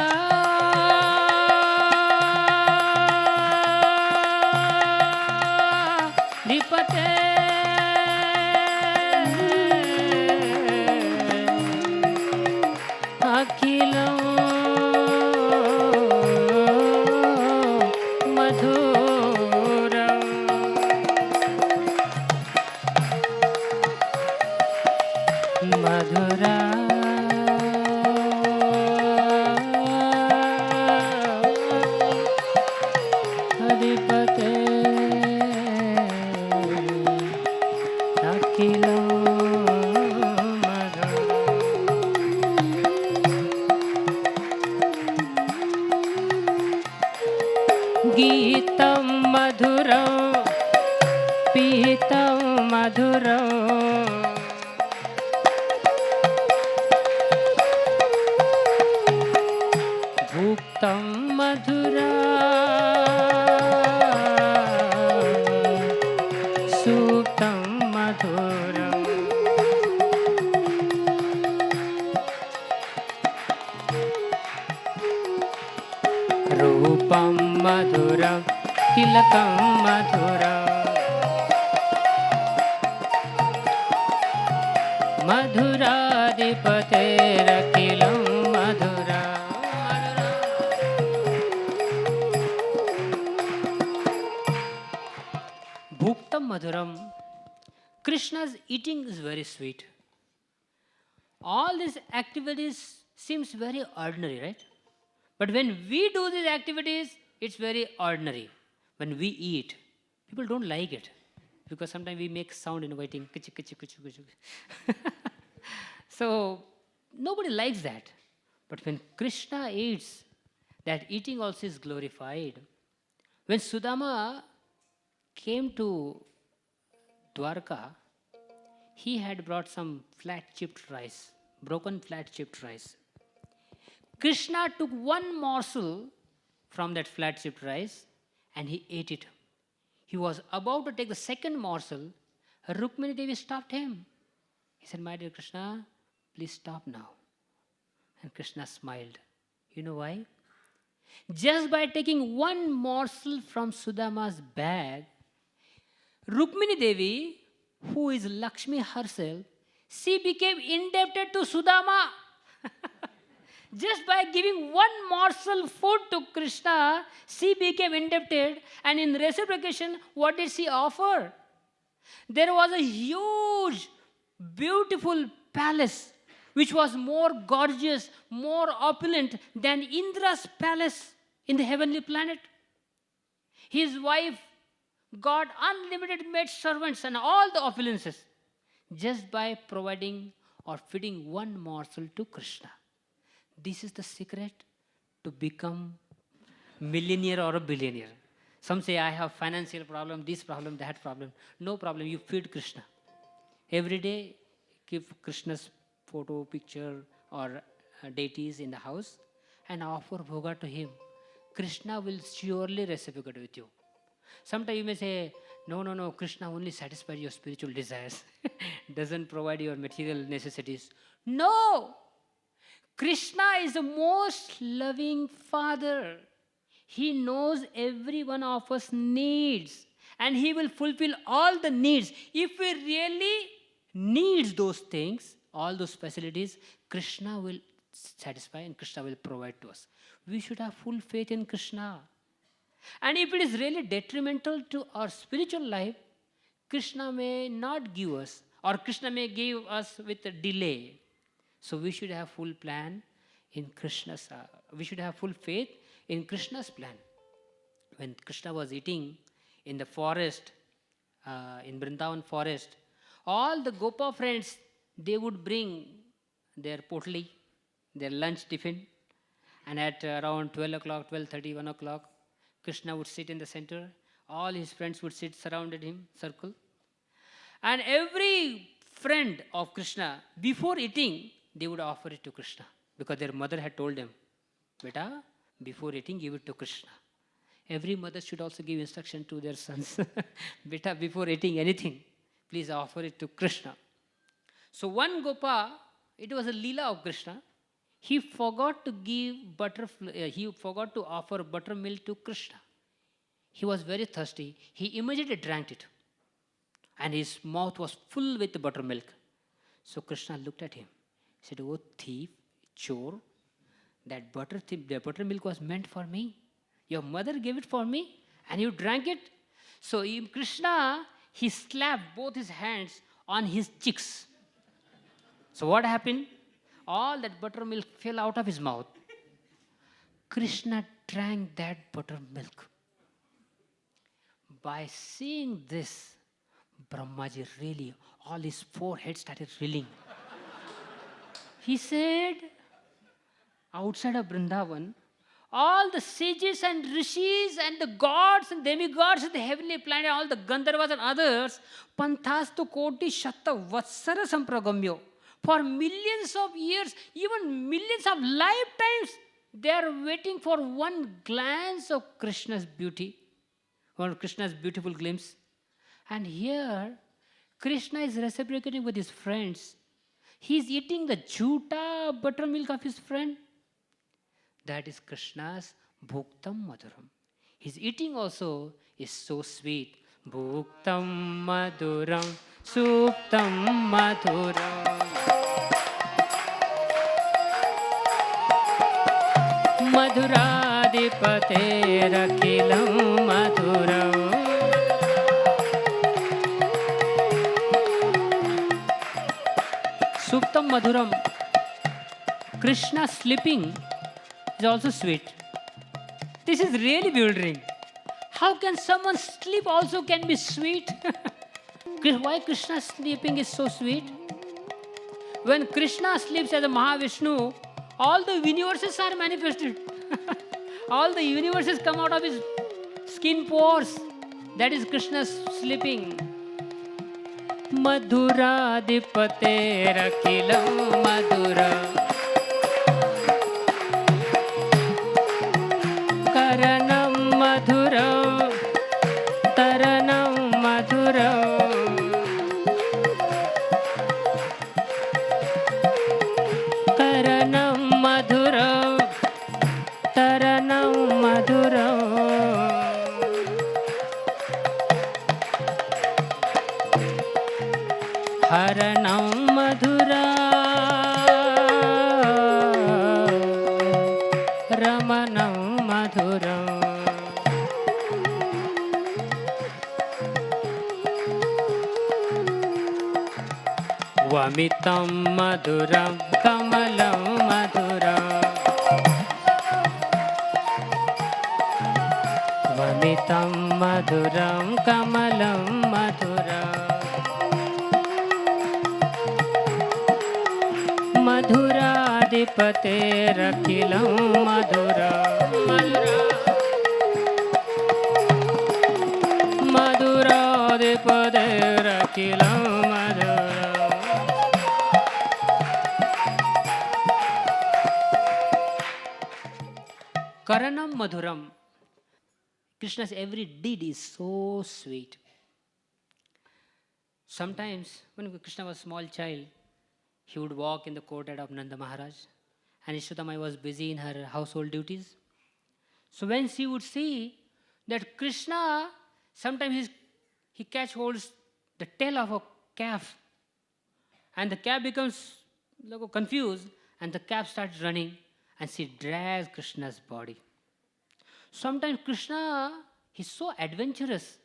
A: गीतं मधुरं पीतं मधुरं भुक्तं मधुरं सुप्तं मधुरं रूपं मधुरं तिलकं मधुरं मधुराधिपतेरखिलं मधुरं Bhuktam Madhuram. Krishna's eating is very sweet. All these activities seems very ordinary, right? But when we do these activities, it's very ordinary. When we eat, people don't like it because sometimes we make sound inviting. So nobody likes that. But when Krishna eats, that eating also is glorified. When Sudama came to Dwarka, he had brought some flat chipped rice, broken flat chipped rice. Krishna took one morsel from that flat chipped rice and he ate it. He was about to take the second morsel. Rukmini Devi stopped him. He said, "My dear Krishna, please stop now." And Krishna smiled. You know why? Just by taking one morsel from Sudama's bag, Rukmini Devi, who is Lakshmi herself, she became indebted to Sudama. Just by giving one morsel food to Krishna, she became indebted, and in reciprocation, what did she offer? There was a huge, beautiful palace which was more gorgeous, more opulent than Indra's palace in the heavenly planet. His wife got unlimited maid servants and all the opulences just by providing or feeding one morsel to Krishna. This is the secret to become millionaire or a billionaire. Some say, I have financial problem, this problem, that problem. No problem, you feed Krishna. Every day, keep Krishna's photo, picture or deities in the house and offer bhoga to him. Krishna will surely reciprocate with you. Sometimes you may say, no, Krishna only satisfies your spiritual desires. Doesn't provide your material necessities. No! Krishna is the most loving Father. He knows every one of us needs and He will fulfill all the needs. If we really need those things, all those facilities, Krishna will satisfy and Krishna will provide to us. We should have full faith in Krishna. And if it is really detrimental to our spiritual life, Krishna may not give us, or Krishna may give us with a delay. So we should have full plan in Krishna's, we should have full faith in Krishna's plan. When Krishna was eating in the forest, in Vrindavan forest, all the Gopa friends, they would bring their potli, their lunch tiffin, and at around 12 o'clock, 12:30, 1 o'clock, Krishna would sit in the center. All his friends would sit surrounded him, circle. And every friend of Krishna, before eating, they would offer it to Krishna because their mother had told them, Beta, before eating, give it to Krishna. Every mother should also give instruction to their sons. Beta, before eating anything, please offer it to Krishna. So one Gopa, it was a Leela of Krishna. He forgot to give he forgot to offer buttermilk to Krishna. He was very thirsty. He immediately drank it. And his mouth was full with buttermilk. So Krishna looked at him. He said, "Oh thief, chore, that buttermilk was meant for me. Your mother gave it for me and you drank it." So Krishna, he slapped both his hands on his cheeks. So what happened? All that buttermilk fell out of his mouth. Krishna drank that buttermilk. By seeing this, Brahmaji really, all his forehead started reeling. He said, outside of Vrindavan, all the sages and rishis and the gods and demigods of the heavenly planet, all the Gandharvas and others, Panthastu Koti Shatta Vatsara Sampragamyo. For millions of years, even millions of lifetimes, they are waiting for one glance of Krishna's beauty, or Krishna's beautiful glimpse. And here, Krishna is reciprocating with his friends. He is eating the jhuta buttermilk of his friend. That is Krishna's Bhuktam Madhuram. His eating also is so sweet. Bhuktam Madhuram, Suptam Madhuram. Madhuradipate Rakilam Madhuram. Suptam Madhuram. Krishna sleeping is also sweet. This is really bewildering. How can someone sleep also can be sweet? Why Krishna sleeping is so sweet? When Krishna sleeps as a Mahavishnu, all the universes are manifested. All the universes come out of his skin pores. That is Krishna's sleeping. Madhura dipate rakilam madhura. Karanam madhuram, taranam madhuram. Karanam madhuram, taranam madhuram. Haranam madhuram, ramanam madhuram. Vamitam madhuram, kamalam madhuram. Vamitam madhuram, kamalam madhuram. Madhuradipate rakilam madhuram. Madhuradipate rakilam madhuram. Karanam madhuram. Krishna's every deed is so sweet. Sometimes, when Krishna was a small child, he would walk in the courtyard of Nanda Maharaj, and Yashodamai was busy in her household duties. So when she would see that Krishna, sometimes he catch holds the tail of a calf, and the calf becomes confused, and the calf starts running, and she drags Krishna's body. Sometimes Krishna, he's so adventurous.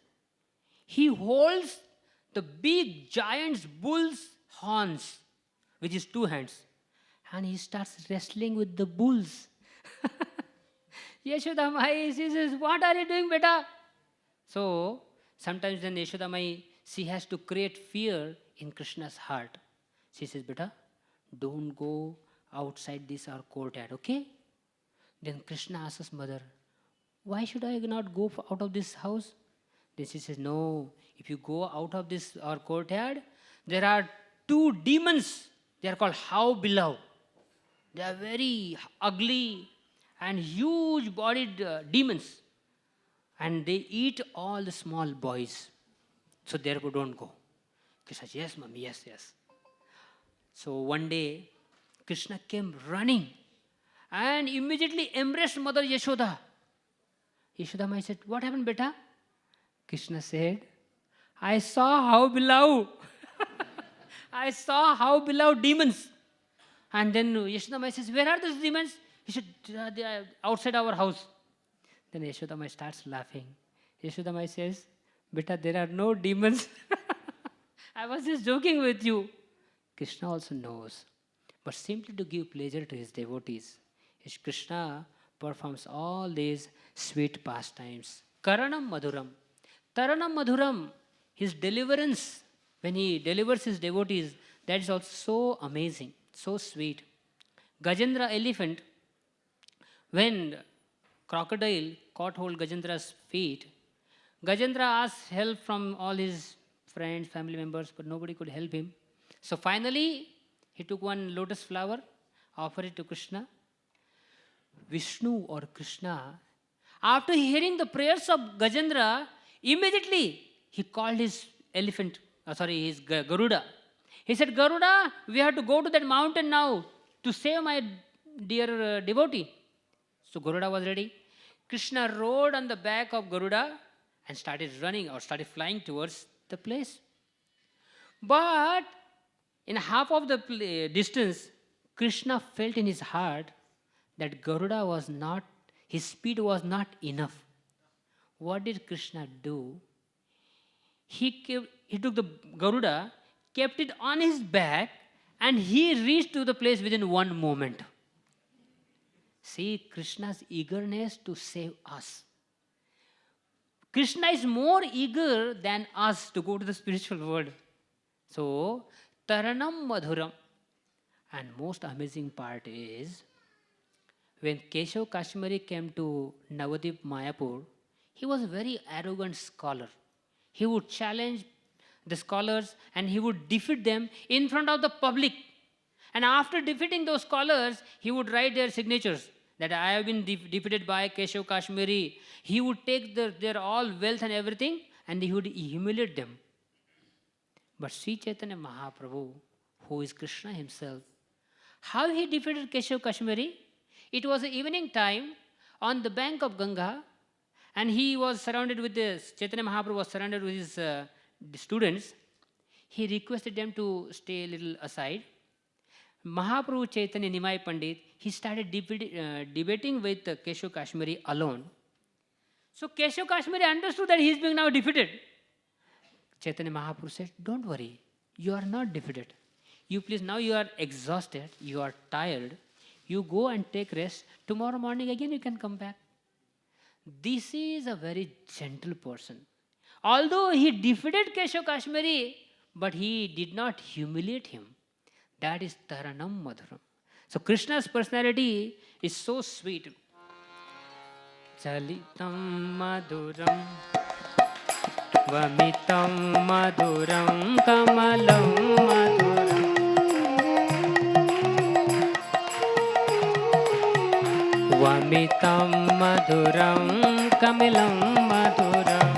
A: He holds the big giant's bull's horns with his two hands, and he starts wrestling with the bulls. Yashoda Mai, she says, "What are you doing, beta?" So Sometimes then Yashoda Mai, she has to create fear in Krishna's heart. She says, "Beta, don't go outside this our courtyard, okay?" Then Krishna asks mother, "Why should I not go out of this house?" Then she says, "No, if you go out of this our courtyard, there are two demons. They are called How Below. They are very ugly and huge bodied demons. And they eat all the small boys. So therefore don't go." Krishna says, "Yes, mommy, yes, yes." So one day, Krishna came running and immediately embraced Mother Yashoda. Yashoda Mai said, "What happened, beta?" Krishna said, "I saw How Below. I saw How Below demons." And then Yashoda Mai says, "Where are those demons?" He said, "They are outside our house." Then Yashoda Mai starts laughing. Yashoda Mai says, "Beta, there are no demons. I was just joking with you." Krishna also knows. But simply to give pleasure to his devotees, Krishna performs all these sweet pastimes. Karanam Madhuram. Taranam Madhuram. His deliverance, when he delivers his devotees, that is also so amazing, so sweet. Gajendra elephant, when crocodile caught hold Gajendra's feet, Gajendra asked help from all his friends, family members, but nobody could help him. So finally, he took one lotus flower, offered it to Krishna. Vishnu or Krishna, after hearing the prayers of Gajendra, immediately he called his his Garuda. He said, "Garuda, we have to go to that mountain now to save my dear devotee." So Garuda was ready. Krishna rode on the back of Garuda and started running or started flying towards the place. But in half of the distance, Krishna felt in his heart that Garuda was not, his speed was not enough. What did Krishna do? He took the Garuda, kept it on his back, and he reached to the place within one moment. See Krishna's eagerness to save us. Krishna is more eager than us to go to the spiritual world. So, Taranam Madhuram. And most amazing part is, when Keshav Kashmiri came to Navadip Mayapur, he was a very arrogant scholar. He would challenge the scholars and he would defeat them in front of the public. And after defeating those scholars, he would write their signatures that I have been defeated by Keshav Kashmiri. He would take their all wealth and everything and he would humiliate them. But Sri Chaitanya Mahaprabhu, who is Krishna himself, how he defeated Keshav Kashmiri? It was the evening time on the bank of Ganga, and he was surrounded with Chaitanya Mahaprabhu was surrounded with his students. He requested them to stay a little aside. Mahaprabhu Chaitanya Nimai Pandit, he started debating with Keshav Kashmiri alone. So Keshav Kashmiri understood that he is being now defeated. Chaitanya Mahaprabhu said, "Don't worry, you are not defeated. You please, now you are exhausted, you are tired. You go and take rest. Tomorrow morning again you can come back." This is a very gentle person. Although he defeated Keshav Kashmiri, but he did not humiliate him. That is Taranam Madhuram. So Krishna's personality is so sweet. Chalitam Madhuram Vamitam Madhuram Kamalam Madhuram Vamitam Madhuram Kamilam Madhuram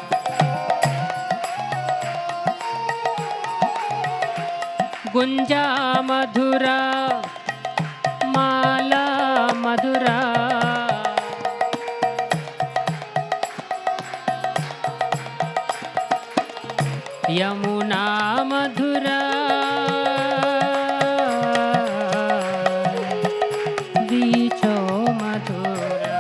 A: Gunja Madhura Mala Madhura Yamuna Madhura Vicho Madhura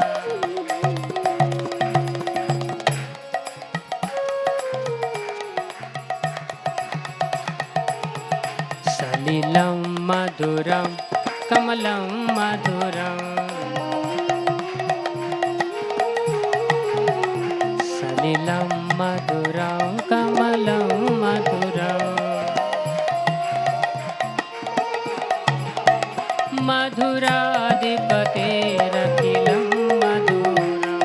A: Salilam Madhuram Kamalam Madhuram Salilam मधुरं कमलं मधुरम् मधुराधिपतेरखिलं मधुरम्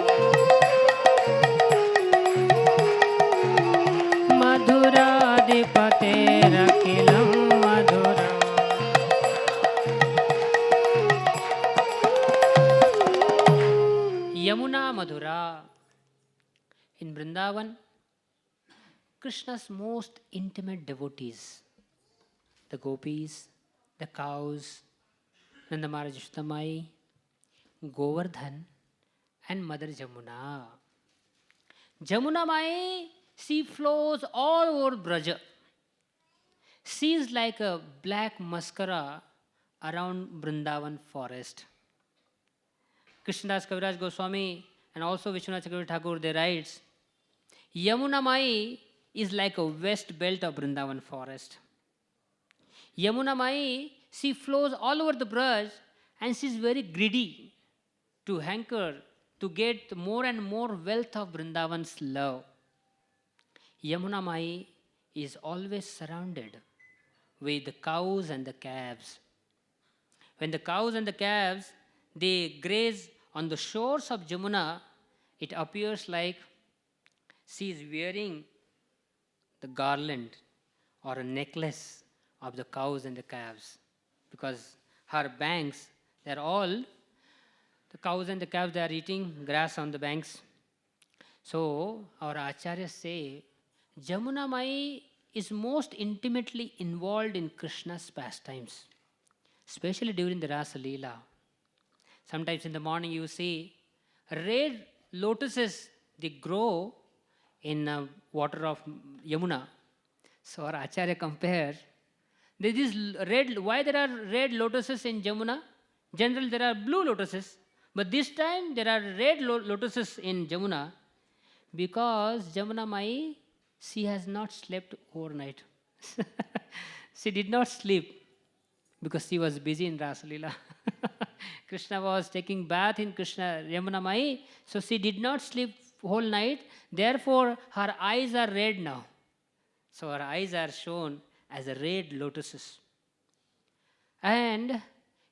A: मधुराधिपतेरखिलं मधुरम् Yamuna Madhura. In Vrindavan, Krishna's most intimate devotees, the gopis, the cows, Nanda Maharaj Yashodamai, Govardhan, and Mother Jamuna. Jamuna Mai, she flows all over Braja. She is like a black mascara around Vrindavan forest. Krishnadas Kaviraj Goswami and also Vishwanath Chakravarti Thakur, they writes, Yamuna Mai is like a west belt of Vrindavan forest. Yamuna Mai, she flows all over the Braj and she is very greedy to hanker, to get more and more wealth of Vrindavan's love. Yamuna Mai is always surrounded with the cows and the calves. When the cows and the calves, they graze on the shores of Jamuna, it appears like she is wearing the garland or a necklace of the cows and the calves, because her banks, they are all, the cows and the calves, they are eating grass on the banks. So our acharyas say Jamuna Mai is most intimately involved in Krishna's pastimes, especially during the Rasa Leela. Sometimes in the morning you see red lotuses, they grow in water of Yamuna. So our Acharya compare, there is red, why there are red lotuses in Jamuna? Generally there are blue lotuses, but this time there are red lotuses in Jamuna because Jamuna Mai, she has not slept overnight. She did not sleep because she was busy in Rasa Leela. Krishna was taking bath in Krishna Yamuna Mai, so she did not sleep whole night. Therefore, her eyes are red now. So her eyes are shown as a red lotuses. And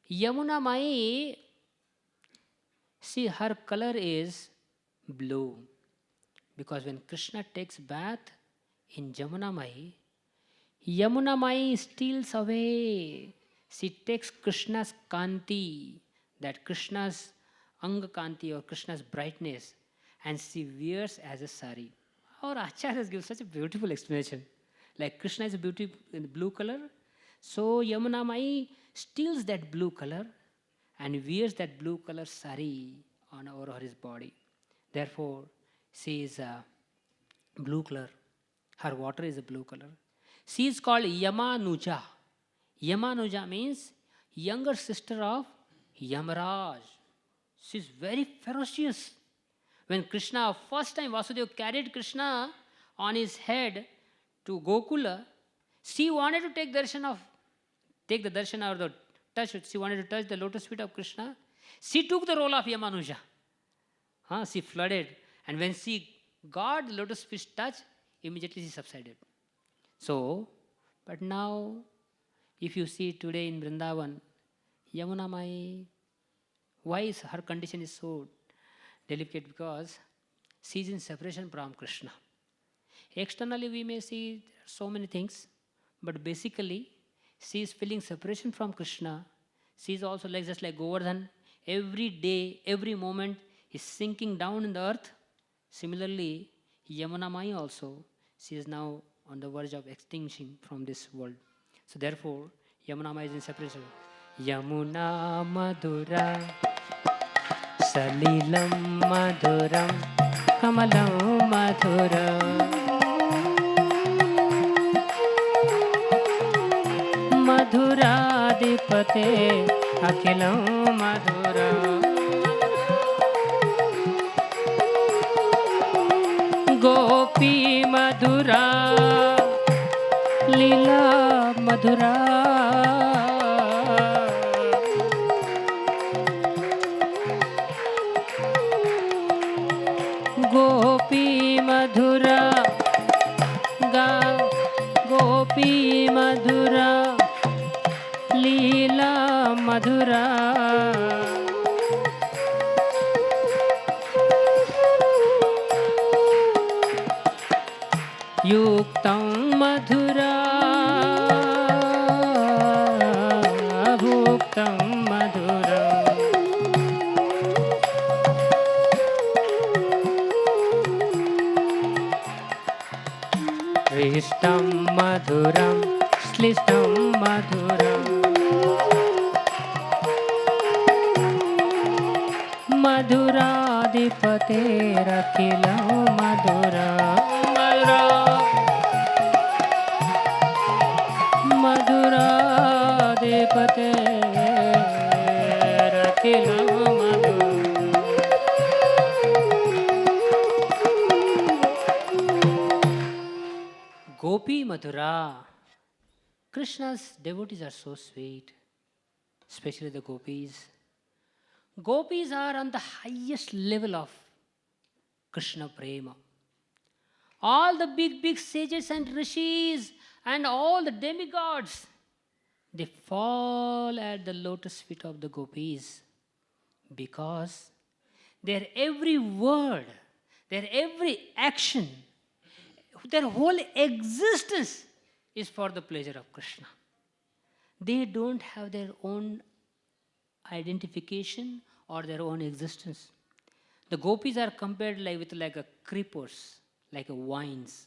A: Yamuna Mai, see, her color is blue, because when Krishna takes bath in Yamuna Mai steals away. She takes Krishna's kanti, that Krishna's anga kanti or Krishna's brightness, and she wears as a sari. Our acharyas give such a beautiful explanation. Like Krishna is a beauty in the blue color, so Yamuna Mai steals that blue color and wears that blue color sari on over his body. Therefore, she is a blue color. Her water is a blue color. She is called Yamanuja. Yamanuja means younger sister of Yamaraj. She is very ferocious. When Krishna, first time Vasudeva carried Krishna on his head to Gokula, she wanted to take the darshan or the touch. She wanted to touch the lotus feet of Krishna. She took the role of Yamanuja. She flooded, and when she got the lotus feet touch, immediately she subsided. So, but now, if you see today in Vrindavan, Yamuna Mai, why is her condition is so delicate? Because she is in separation from Krishna. Externally we may see so many things, but basically she is feeling separation from Krishna. She is also like just like Govardhan. Every day, every moment is sinking down in the earth. Similarly, Yamuna Mai also, she is now on the verge of extinction from this world. So therefore, Yamuna Mai is in separation. Yamuna Madhura Salilam Madhuram Kamalam Madhuram Madhuradipate Akhilam Madhuram Gopi Madhura Lila Madhura Gopi Madhura मधुरा लीला मधुरा युक्तं मधुरा भुक्तं मधुरा इष्टं मधुरं श्लिष्टं मधुरम् मधुराधिपतेरखिलं मधुरा मधुराधिपतेरखिलं मधुरा Gopi Madhura. Krishna's devotees are so sweet, especially the gopis. Gopis are on the highest level of Krishna Prema. All the big sages and rishis and all the demigods, they fall at the lotus feet of the gopis because their every word, their every action, their whole existence is for the pleasure of Krishna. They don't have their own identification or their own existence. The gopis are compared with a creepers, like a vines.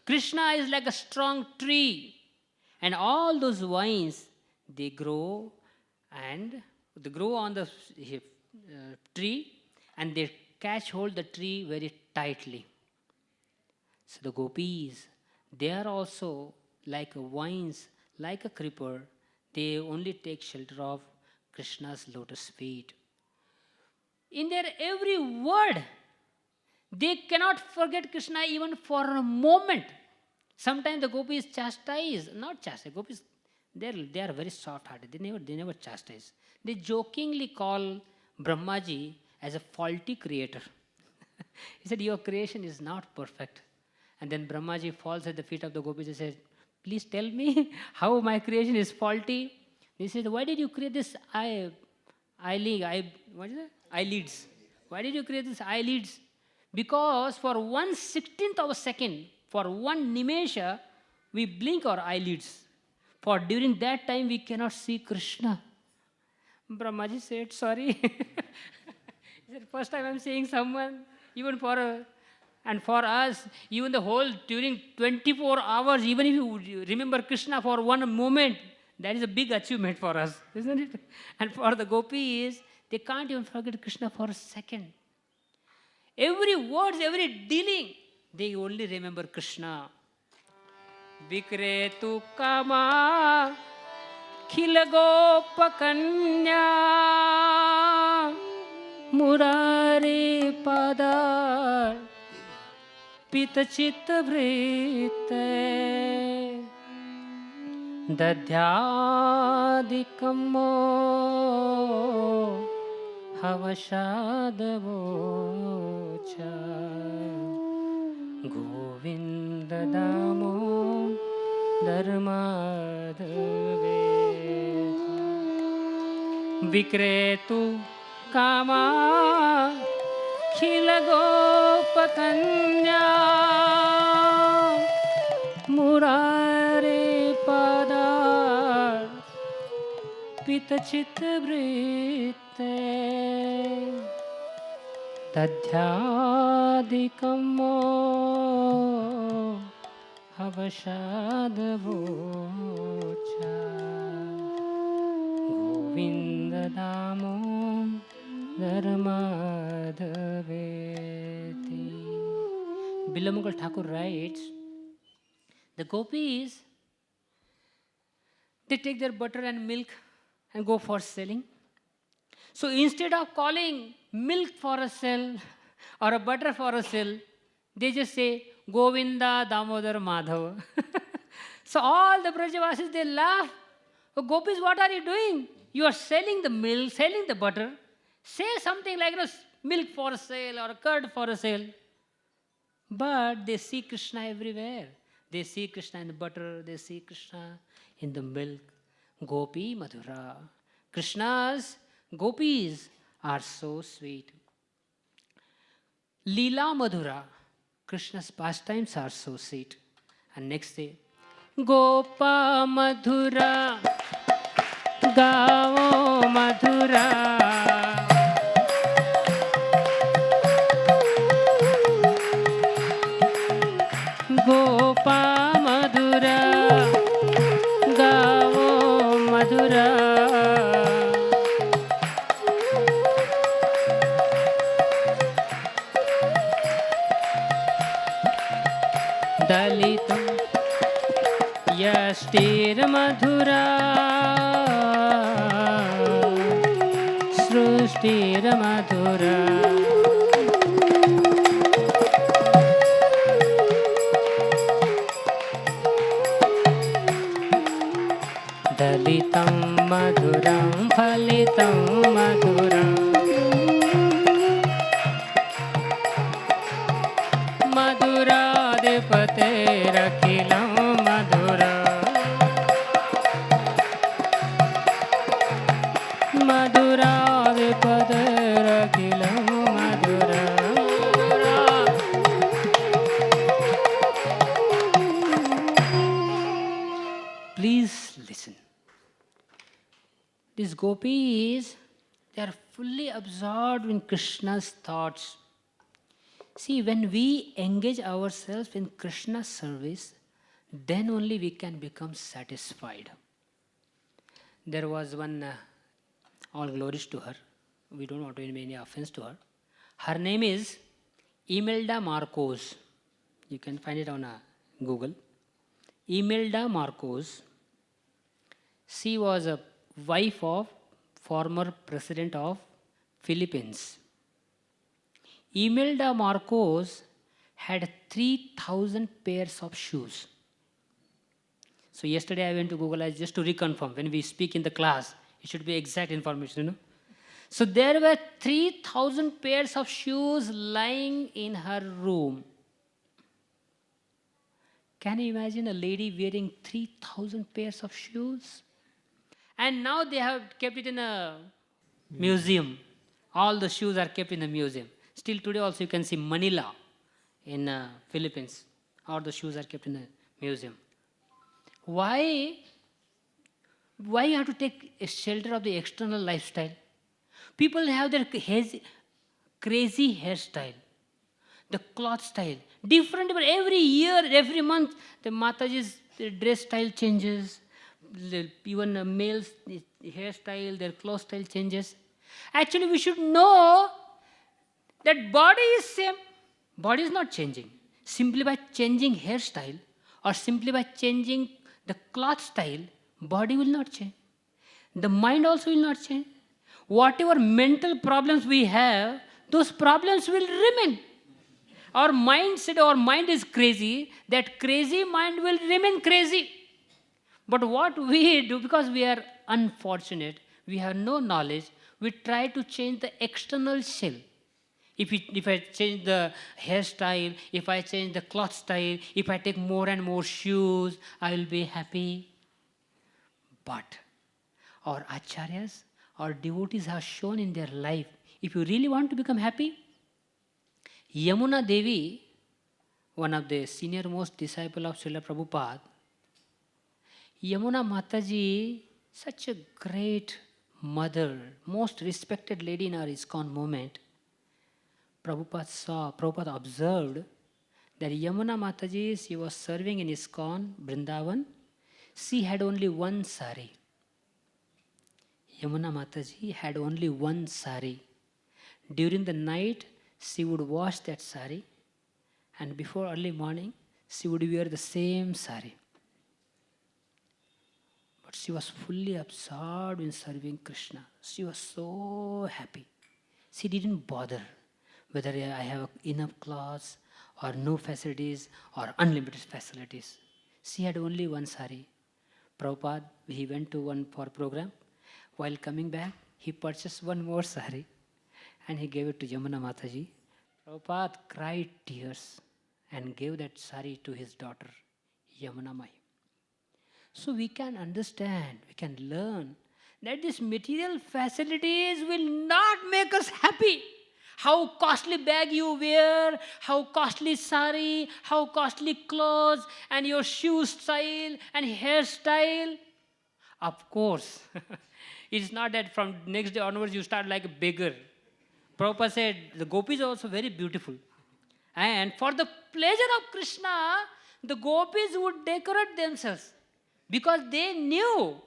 A: Krishna is like a strong tree, and all those vines, they grow on the tree, and they catch hold the tree very tightly. So the gopis, they are also like vines, like a creeper. They only take shelter of Krishna's lotus feet. In their every word, they cannot forget Krishna even for a moment. Sometimes the gopis chastise, not chastise. Gopis, they are very soft-hearted. They never chastise. They jokingly call Brahmaji as a faulty creator. He said, "Your creation is not perfect." And then Brahmaji falls at the feet of the gopis and says, "Please tell me how my creation is faulty." He said, "Why did you create this eyelids? Why did you create these eyelids? Because for 1/16th of a second, for one nimesha, we blink our eyelids. For during that time, we cannot see Krishna." Brahmaji said, "Sorry." He said, "First time I'm seeing someone, even and for us, even the whole during 24 hours, even if you remember Krishna for one moment, that is a big achievement for us, isn't it?" And for the gopis, they can't even forget Krishna for a second. Every words, every dealing, they only remember Krishna. Vikretu kama khilagopakanya murari pada pitachita vrite dadhyadikamo havashadavocha govinda damo dharmadave vikretu kama khilagopakanya murare pada pitachit vrite tadhyadikamo havashadavocha govinda damo dharmadaveti. Bilamangal Thakur writes, the gopis, they take their butter and milk and go for selling. So instead of calling milk for a sale or a butter for a sale, they just say Govinda Damodar Madhava. So all the Brajavasis, they laugh. "Oh, gopis, what are you doing? You are selling the milk, selling the butter. Say something like milk for a sale or a curd for a sale." But they see Krishna everywhere. They see Krishna in the butter, they see Krishna in the milk. Gopi Madhura. Krishna's gopis are so sweet. Leela Madhura. Krishna's pastimes are so sweet. And next day, Gopa Madhura, Gao Madhura. Gopa Madhura, Gao Madhura. Dalitam Yashtir Madhura, Srushtir Madhura. Dalitam Madhuram Phalitam Madhuram. Madhuradipaterakilam Madhura. Madhuradipaterakilam Madhura. Please listen. These gopis, they are fully absorbed in Krishna's thoughts. See, when we engage ourselves in Krishna's service, then only we can become satisfied. There was one, all glories to her. We don't want to make any offense to her. Her name is Imelda Marcos. You can find it on Google. Imelda Marcos. She was a wife of former president of Philippines. Imelda Marcos had 3,000 pairs of shoes. So yesterday I went to Google just to reconfirm. When we speak in the class, it should be exact information, So there were 3,000 pairs of shoes lying in her room. Can you imagine a lady wearing 3,000 pairs of shoes? And now they have kept it in a museum. All the shoes are kept in a museum. Still today also you can see Manila in Philippines. All the shoes are kept in a museum. Why you have to take a shelter of the external lifestyle? People have their crazy hairstyle, the cloth style, different every year, every month. The Mataji's dress style changes, even males' hairstyle, their cloth style changes. Actually, we should know that body is same. Body is not changing. Simply by changing hairstyle or simply by changing the cloth style, body will not change. The mind also will not change. Whatever mental problems we have, those problems will remain. Our mind said our mind is crazy, that crazy mind will remain crazy. But what we do, because we are unfortunate, we have no knowledge, we try to change the external shell. If I change the hairstyle, if I change the cloth style, if I take more and more shoes, I will be happy. But our acharyas, our devotees have shown in their life, if you really want to become happy, Yamuna Devi, one of the senior most disciple of Srila Prabhupada, Yamuna Mataji, such a great mother, most respected lady in our ISKCON movement. Prabhupada observed that Yamuna Mataji, she was serving in ISKCON, Vrindavan. She had only one sari. Yamuna Mataji had only one sari. During the night, she would wash that sari, and before early morning, she would wear the same sari. But she was fully absorbed in serving Krishna. She was so happy. She didn't bother whether I have enough clothes or no facilities or unlimited facilities. She had only one sari. Prabhupada, he went to one for program. While coming back, he purchased one more sari and he gave it to Yamuna Mataji. Prabhupada cried tears and gave that sari to his daughter, Yamuna Mai. So we can understand, we can learn that these material facilities will not make us happy. How costly bag you wear, how costly sari, how costly clothes, and your shoe style and hairstyle. Of course, it's not that from next day onwards you start like a beggar. Prabhupada said the gopis are also very beautiful. And for the pleasure of Krishna, the gopis would decorate themselves because they knew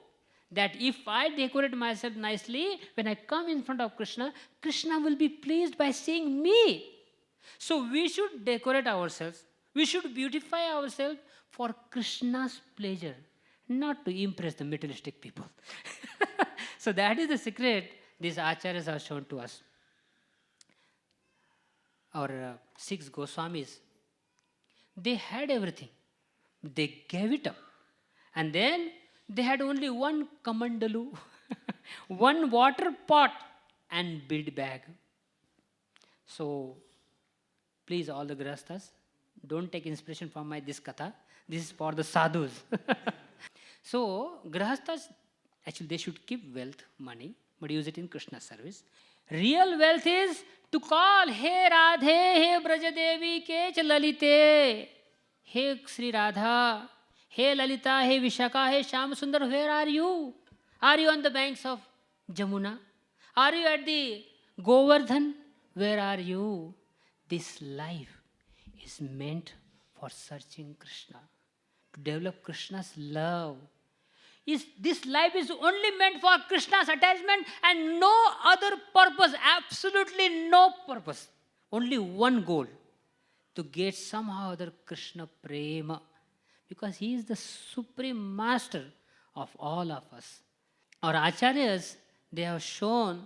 A: that if I decorate myself nicely, when I come in front of Krishna, Krishna will be pleased by seeing me. So we should decorate ourselves. We should beautify ourselves for Krishna's pleasure, not to impress the materialistic people. So that is the secret these acharyas have shown to us. Our 6 Goswamis, they had everything. They gave it up. And then they had only one kamandalu, one water pot and bead bag. So please, all the grahasthas, don't take inspiration from this katha. This is for the sadhus. So grahasthas, actually they should keep wealth, money, but use it in Krishna's service. Real wealth is to call, Hey Radhe, Hey Brajadevi, Kech Lalite, Hey Sri Radha, Hey Lalita, Hey Vishaka, Hey Sham Sundar, where are you? Are you on the banks of Jamuna? Are you at the Govardhan? Where are you? This life is meant for searching Krishna, to develop Krishna's love. This life is only meant for Krishna's attachment and no other purpose, absolutely no purpose. Only one goal, to get somehow other Krishna prema, because he is the supreme master of all of us. Our acharyas, they have shown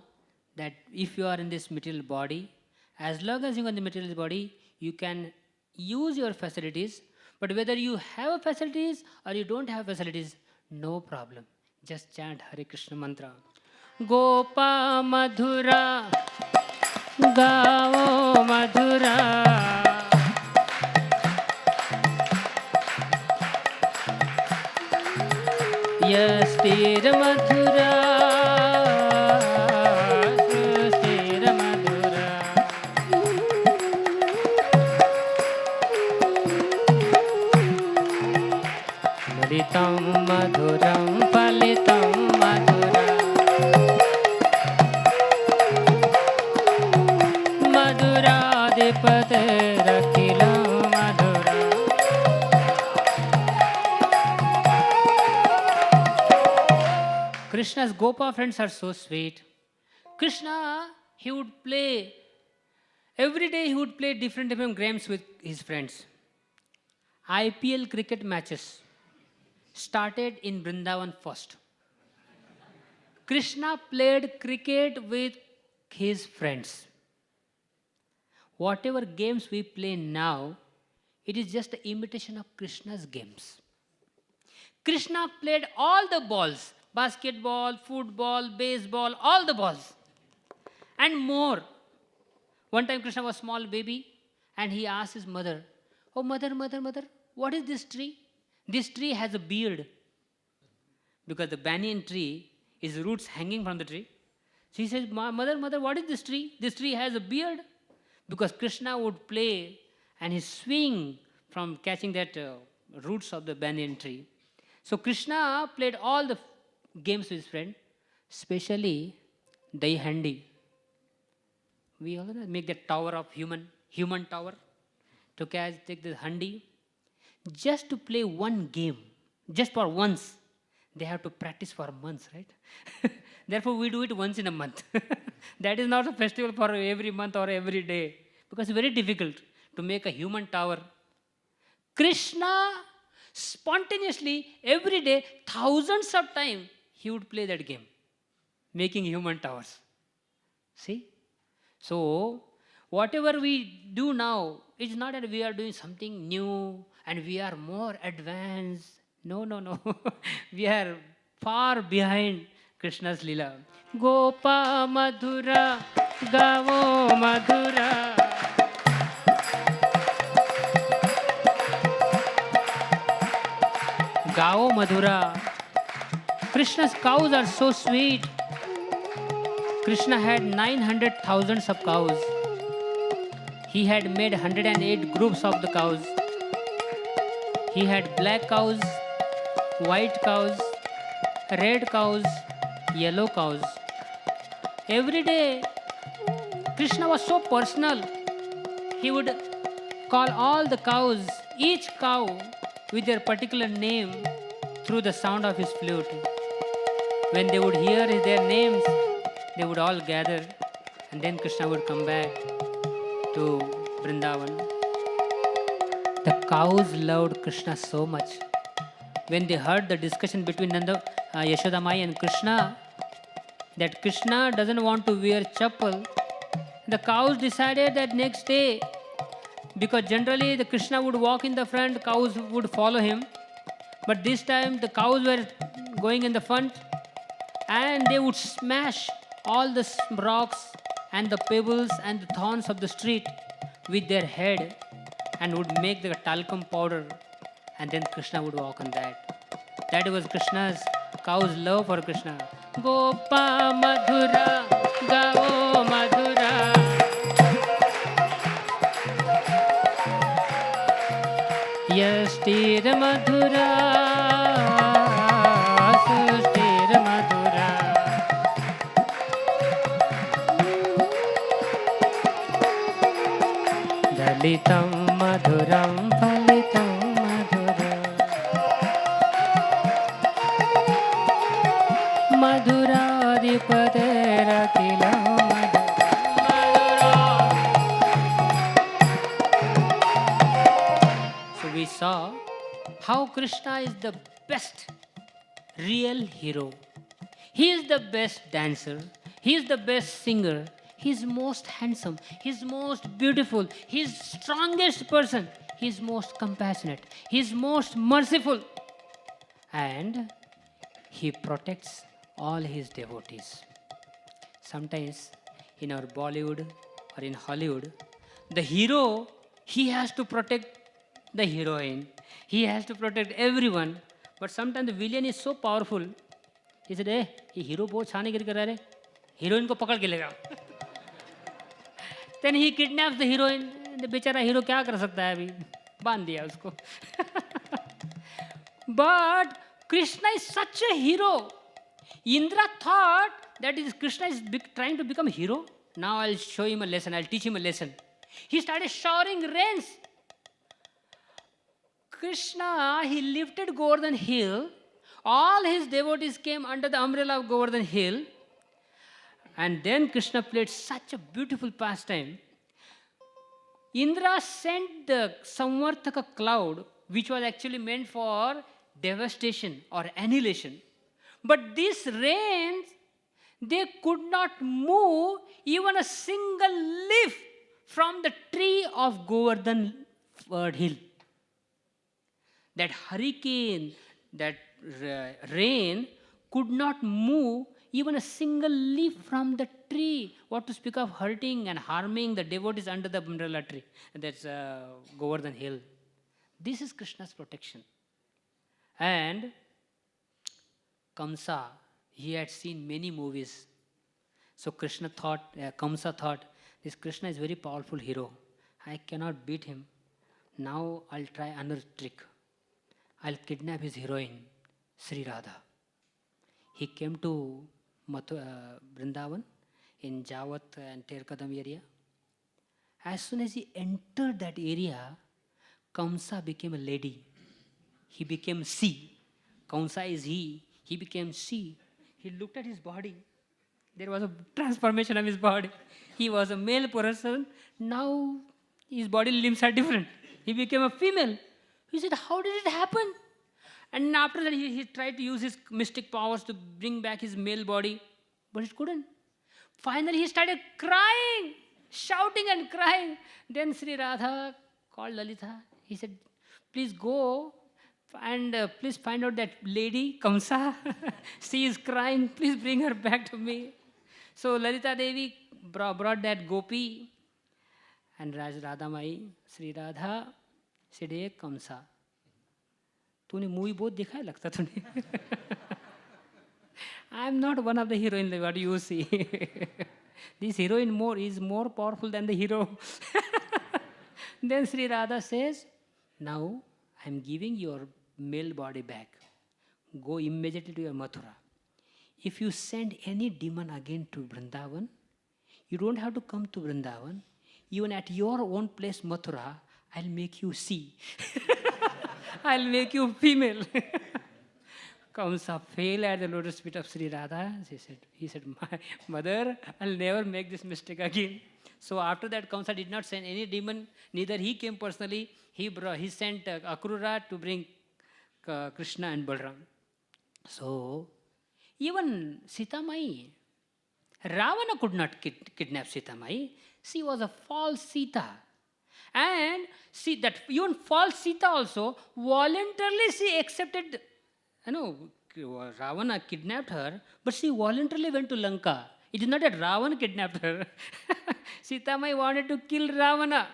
A: that if you are in this material body, as long as you are in the material body, you can use your facilities, but whether you have facilities or you don't have facilities, no problem. Just chant Hare Krishna mantra. Gopa Madhura, Gao Madhura. Yastir Madhura, Yastir Madhura. Lalitam Madhuram Palitam Madhura, Madhura Dipate Rakilam Madhura. Krishna's Gopa friends are so sweet. Krishna, he would play, every day he would play different games with his friends. IPL cricket matches started in Vrindavan first. Krishna played cricket with his friends. Whatever games we play now, it is just an imitation of Krishna's games. Krishna played all the balls, basketball, football, baseball, all the balls, and more. One time Krishna was a small baby and he asked his mother, oh mother, what is this tree? This tree has a beard. Because the banyan tree is roots hanging from the tree. She says, mother, what is this tree? This tree has a beard. Because Krishna would play and he swing from catching that roots of the banyan tree. So Krishna played all the games with his friend, especially Dahi Handi. We all make that tower of human tower to take the handi. Just to play one game, just for once, they have to practice for months, right? Therefore, we do it once in a month. That is not a festival for every month or every day, because it's very difficult to make a human tower. Krishna, spontaneously, every day, thousands of times, he would play that game, making human towers. See? So, whatever we do now, it's not that we are doing something new and we are more advanced. No. We are far behind Krishna's Leela. Gopa Madhura, Gavo Madhura. Gao Madhura. Krishna's cows are so sweet. Krishna had 900,000 of cows. He had made 108 groups of the cows. He had black cows, white cows, red cows, yellow cows. Every day, Krishna was so personal. He would call all the cows, each cow with their particular name through the sound of his flute. When they would hear their names, they would all gather, and then Krishna would come back to Vrindavan. The cows loved Krishna so much. When they heard the discussion between Yashoda Mai and Krishna, that Krishna doesn't want to wear chappal, the cows decided that next day, because generally the Krishna would walk in the front, cows would follow him. But this time the cows were going in the front, and they would smash all the rocks and the pebbles and the thorns of the street with their head and would make the talcum powder, and then Krishna would walk on that. That was Krishna's cow's love for Krishna. Gopa Madhura, Gao Madhura. Yashtir Madhura, Sushtir Madhura. Dalitam Madhuram, Phalitam Madhura. Madhuradipatera Kilam Madhura. So we saw how Krishna is the best real hero. He is the best dancer. He is the best singer. He is most handsome. He is most beautiful. He is strongest person. He is most compassionate. He is most merciful. And he protects all his devotees. Sometimes in our Bollywood or in Hollywood, the hero, he has to protect the heroine. He has to protect everyone. But sometimes the villain is so powerful. He said, hey, ये hero बहुत छाने गिर कर रहा है, heroine को पकड़ के ले जाओ. Then he kidnaps the heroine. The बेचारा hero क्या कर सकता है अभी? बांध दिया उसको. But Krishna is such a hero. Indra thought that Krishna is trying to become a hero. Now I'll show him a lesson. I'll teach him a lesson. He started showering rains. Krishna, he lifted Govardhan hill. All his devotees came under the umbrella of Govardhan hill. And then Krishna played such a beautiful pastime. Indra sent the Samvartaka cloud, which was actually meant for devastation or annihilation. But these rains, they could not move even a single leaf from the tree of Govardhan hill. That hurricane, that rain could not move even a single leaf from the tree. What to speak of hurting and harming the devotees under the umbrella tree. That's Govardhan hill. This is Krishna's protection. And Kamsa, he had seen many movies. So Kamsa thought, this Krishna is very powerful hero. I cannot beat him. Now I'll try another trick. I'll kidnap his heroine, Sri Radha. He came to Vrindavan in Jawat and Terkadam area. As soon as he entered that area, Kamsa became a lady. He became she. Kamsa is he. He became she. He looked at his body. There was a transformation of his body. He was a male person. Now his body limbs are different. He became a female. He said, how did it happen? And after that, he tried to use his mystic powers to bring back his male body, but it couldn't. Finally, he started crying, shouting and crying. Then Sri Radha called Lalita. He said, please go and please find out that lady, Kamsa. She is crying. Please bring her back to me. So Lalita Devi brought that gopi, and Radha Mai, Sri Radha, said, hey, Kamsa, तूने movie बहुत देखा है लगता तूने. I am not one of the heroine what you see. This heroine is more powerful than the hero. Then Sri Radha says, now I am giving your male body back. Go immediately to your Mathura. If you send any demon again to Vrindavan, you don't have to come to Vrindavan. Even at your own place, Mathura, I'll make you see. I'll make you female. Kamsa fell at the lotus feet of Sri Radha. He said, my mother, I'll never make this mistake again. So after that, Kamsa did not send any demon. Neither he came personally. He sent Akrura to bring Krishna and Balram. So even Sita Mai, Ravana could not kidnap Sita Mai. She was a false Sita. And see that even false Sita also voluntarily she accepted. Ravana kidnapped her, but she voluntarily went to Lanka. It is not that Ravana kidnapped her. Sita Mai wanted to kill Ravana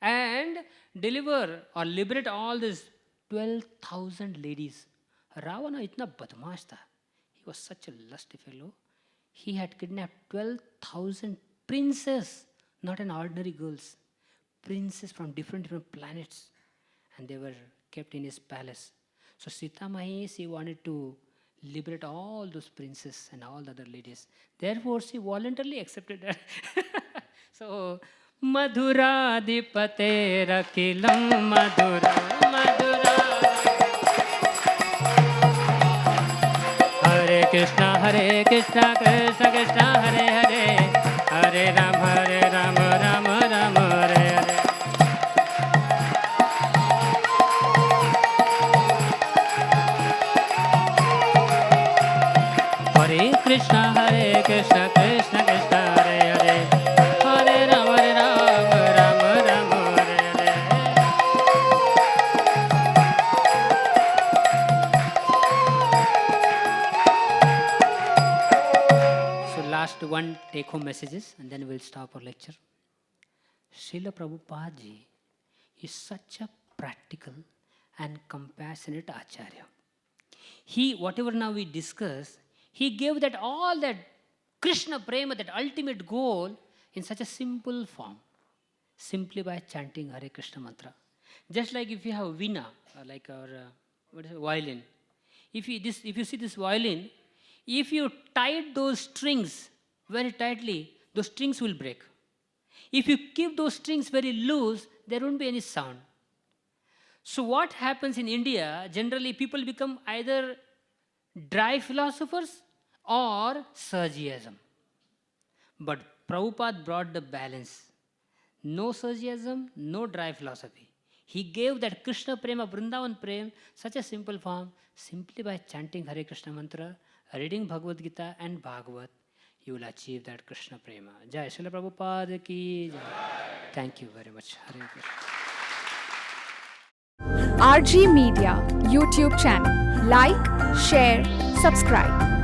A: and deliver or liberate all these 12,000 ladies. Ravana itna badmash tha. He was such a lusty fellow. He had kidnapped 12,000 princes, not an ordinary girls. Princes from different planets. And they were kept in his palace. So Sita Mai, she wanted to liberate all those princes and all the other ladies. Therefore, she voluntarily accepted that. So, Madhura Dipate Rakilam Madhura Madhura. Hare Krishna, Krishna Krishna, Hare Hare. Hare Ram, Ram Ram, Hare Hare. Hare Krishna, Krishna Krishna, Hare Hare. Hare Ram, Ram Ram, Hare Hare. So last one take-home messages and then we'll stop our lecture. Srila Prabhupada ji is such a practical and compassionate Acharya. He, whatever now we discuss, he gave that all that Krishna prema, that ultimate goal, in such a simple form, simply by chanting Hare Krishna mantra. Just like if you have veena, like our violin. If you see this violin, if you tied those strings very tightly, those strings will break. If you keep those strings very loose, there won't be any sound. So what happens in India, generally people become either dry philosophers or Sahajiism. But Prabhupada brought the balance. No Sahajiism, no dry philosophy. He gave that Krishna Prema, Vrindavan Prem, such a simple form, simply by chanting Hare Krishna mantra, reading Bhagavad Gita and Bhagavad, you will achieve that Krishna Prema. Jai Srila Prabhupada ki jai. Thank you very much. Hare Krishna.
B: RG Media YouTube channel. Like, share, subscribe.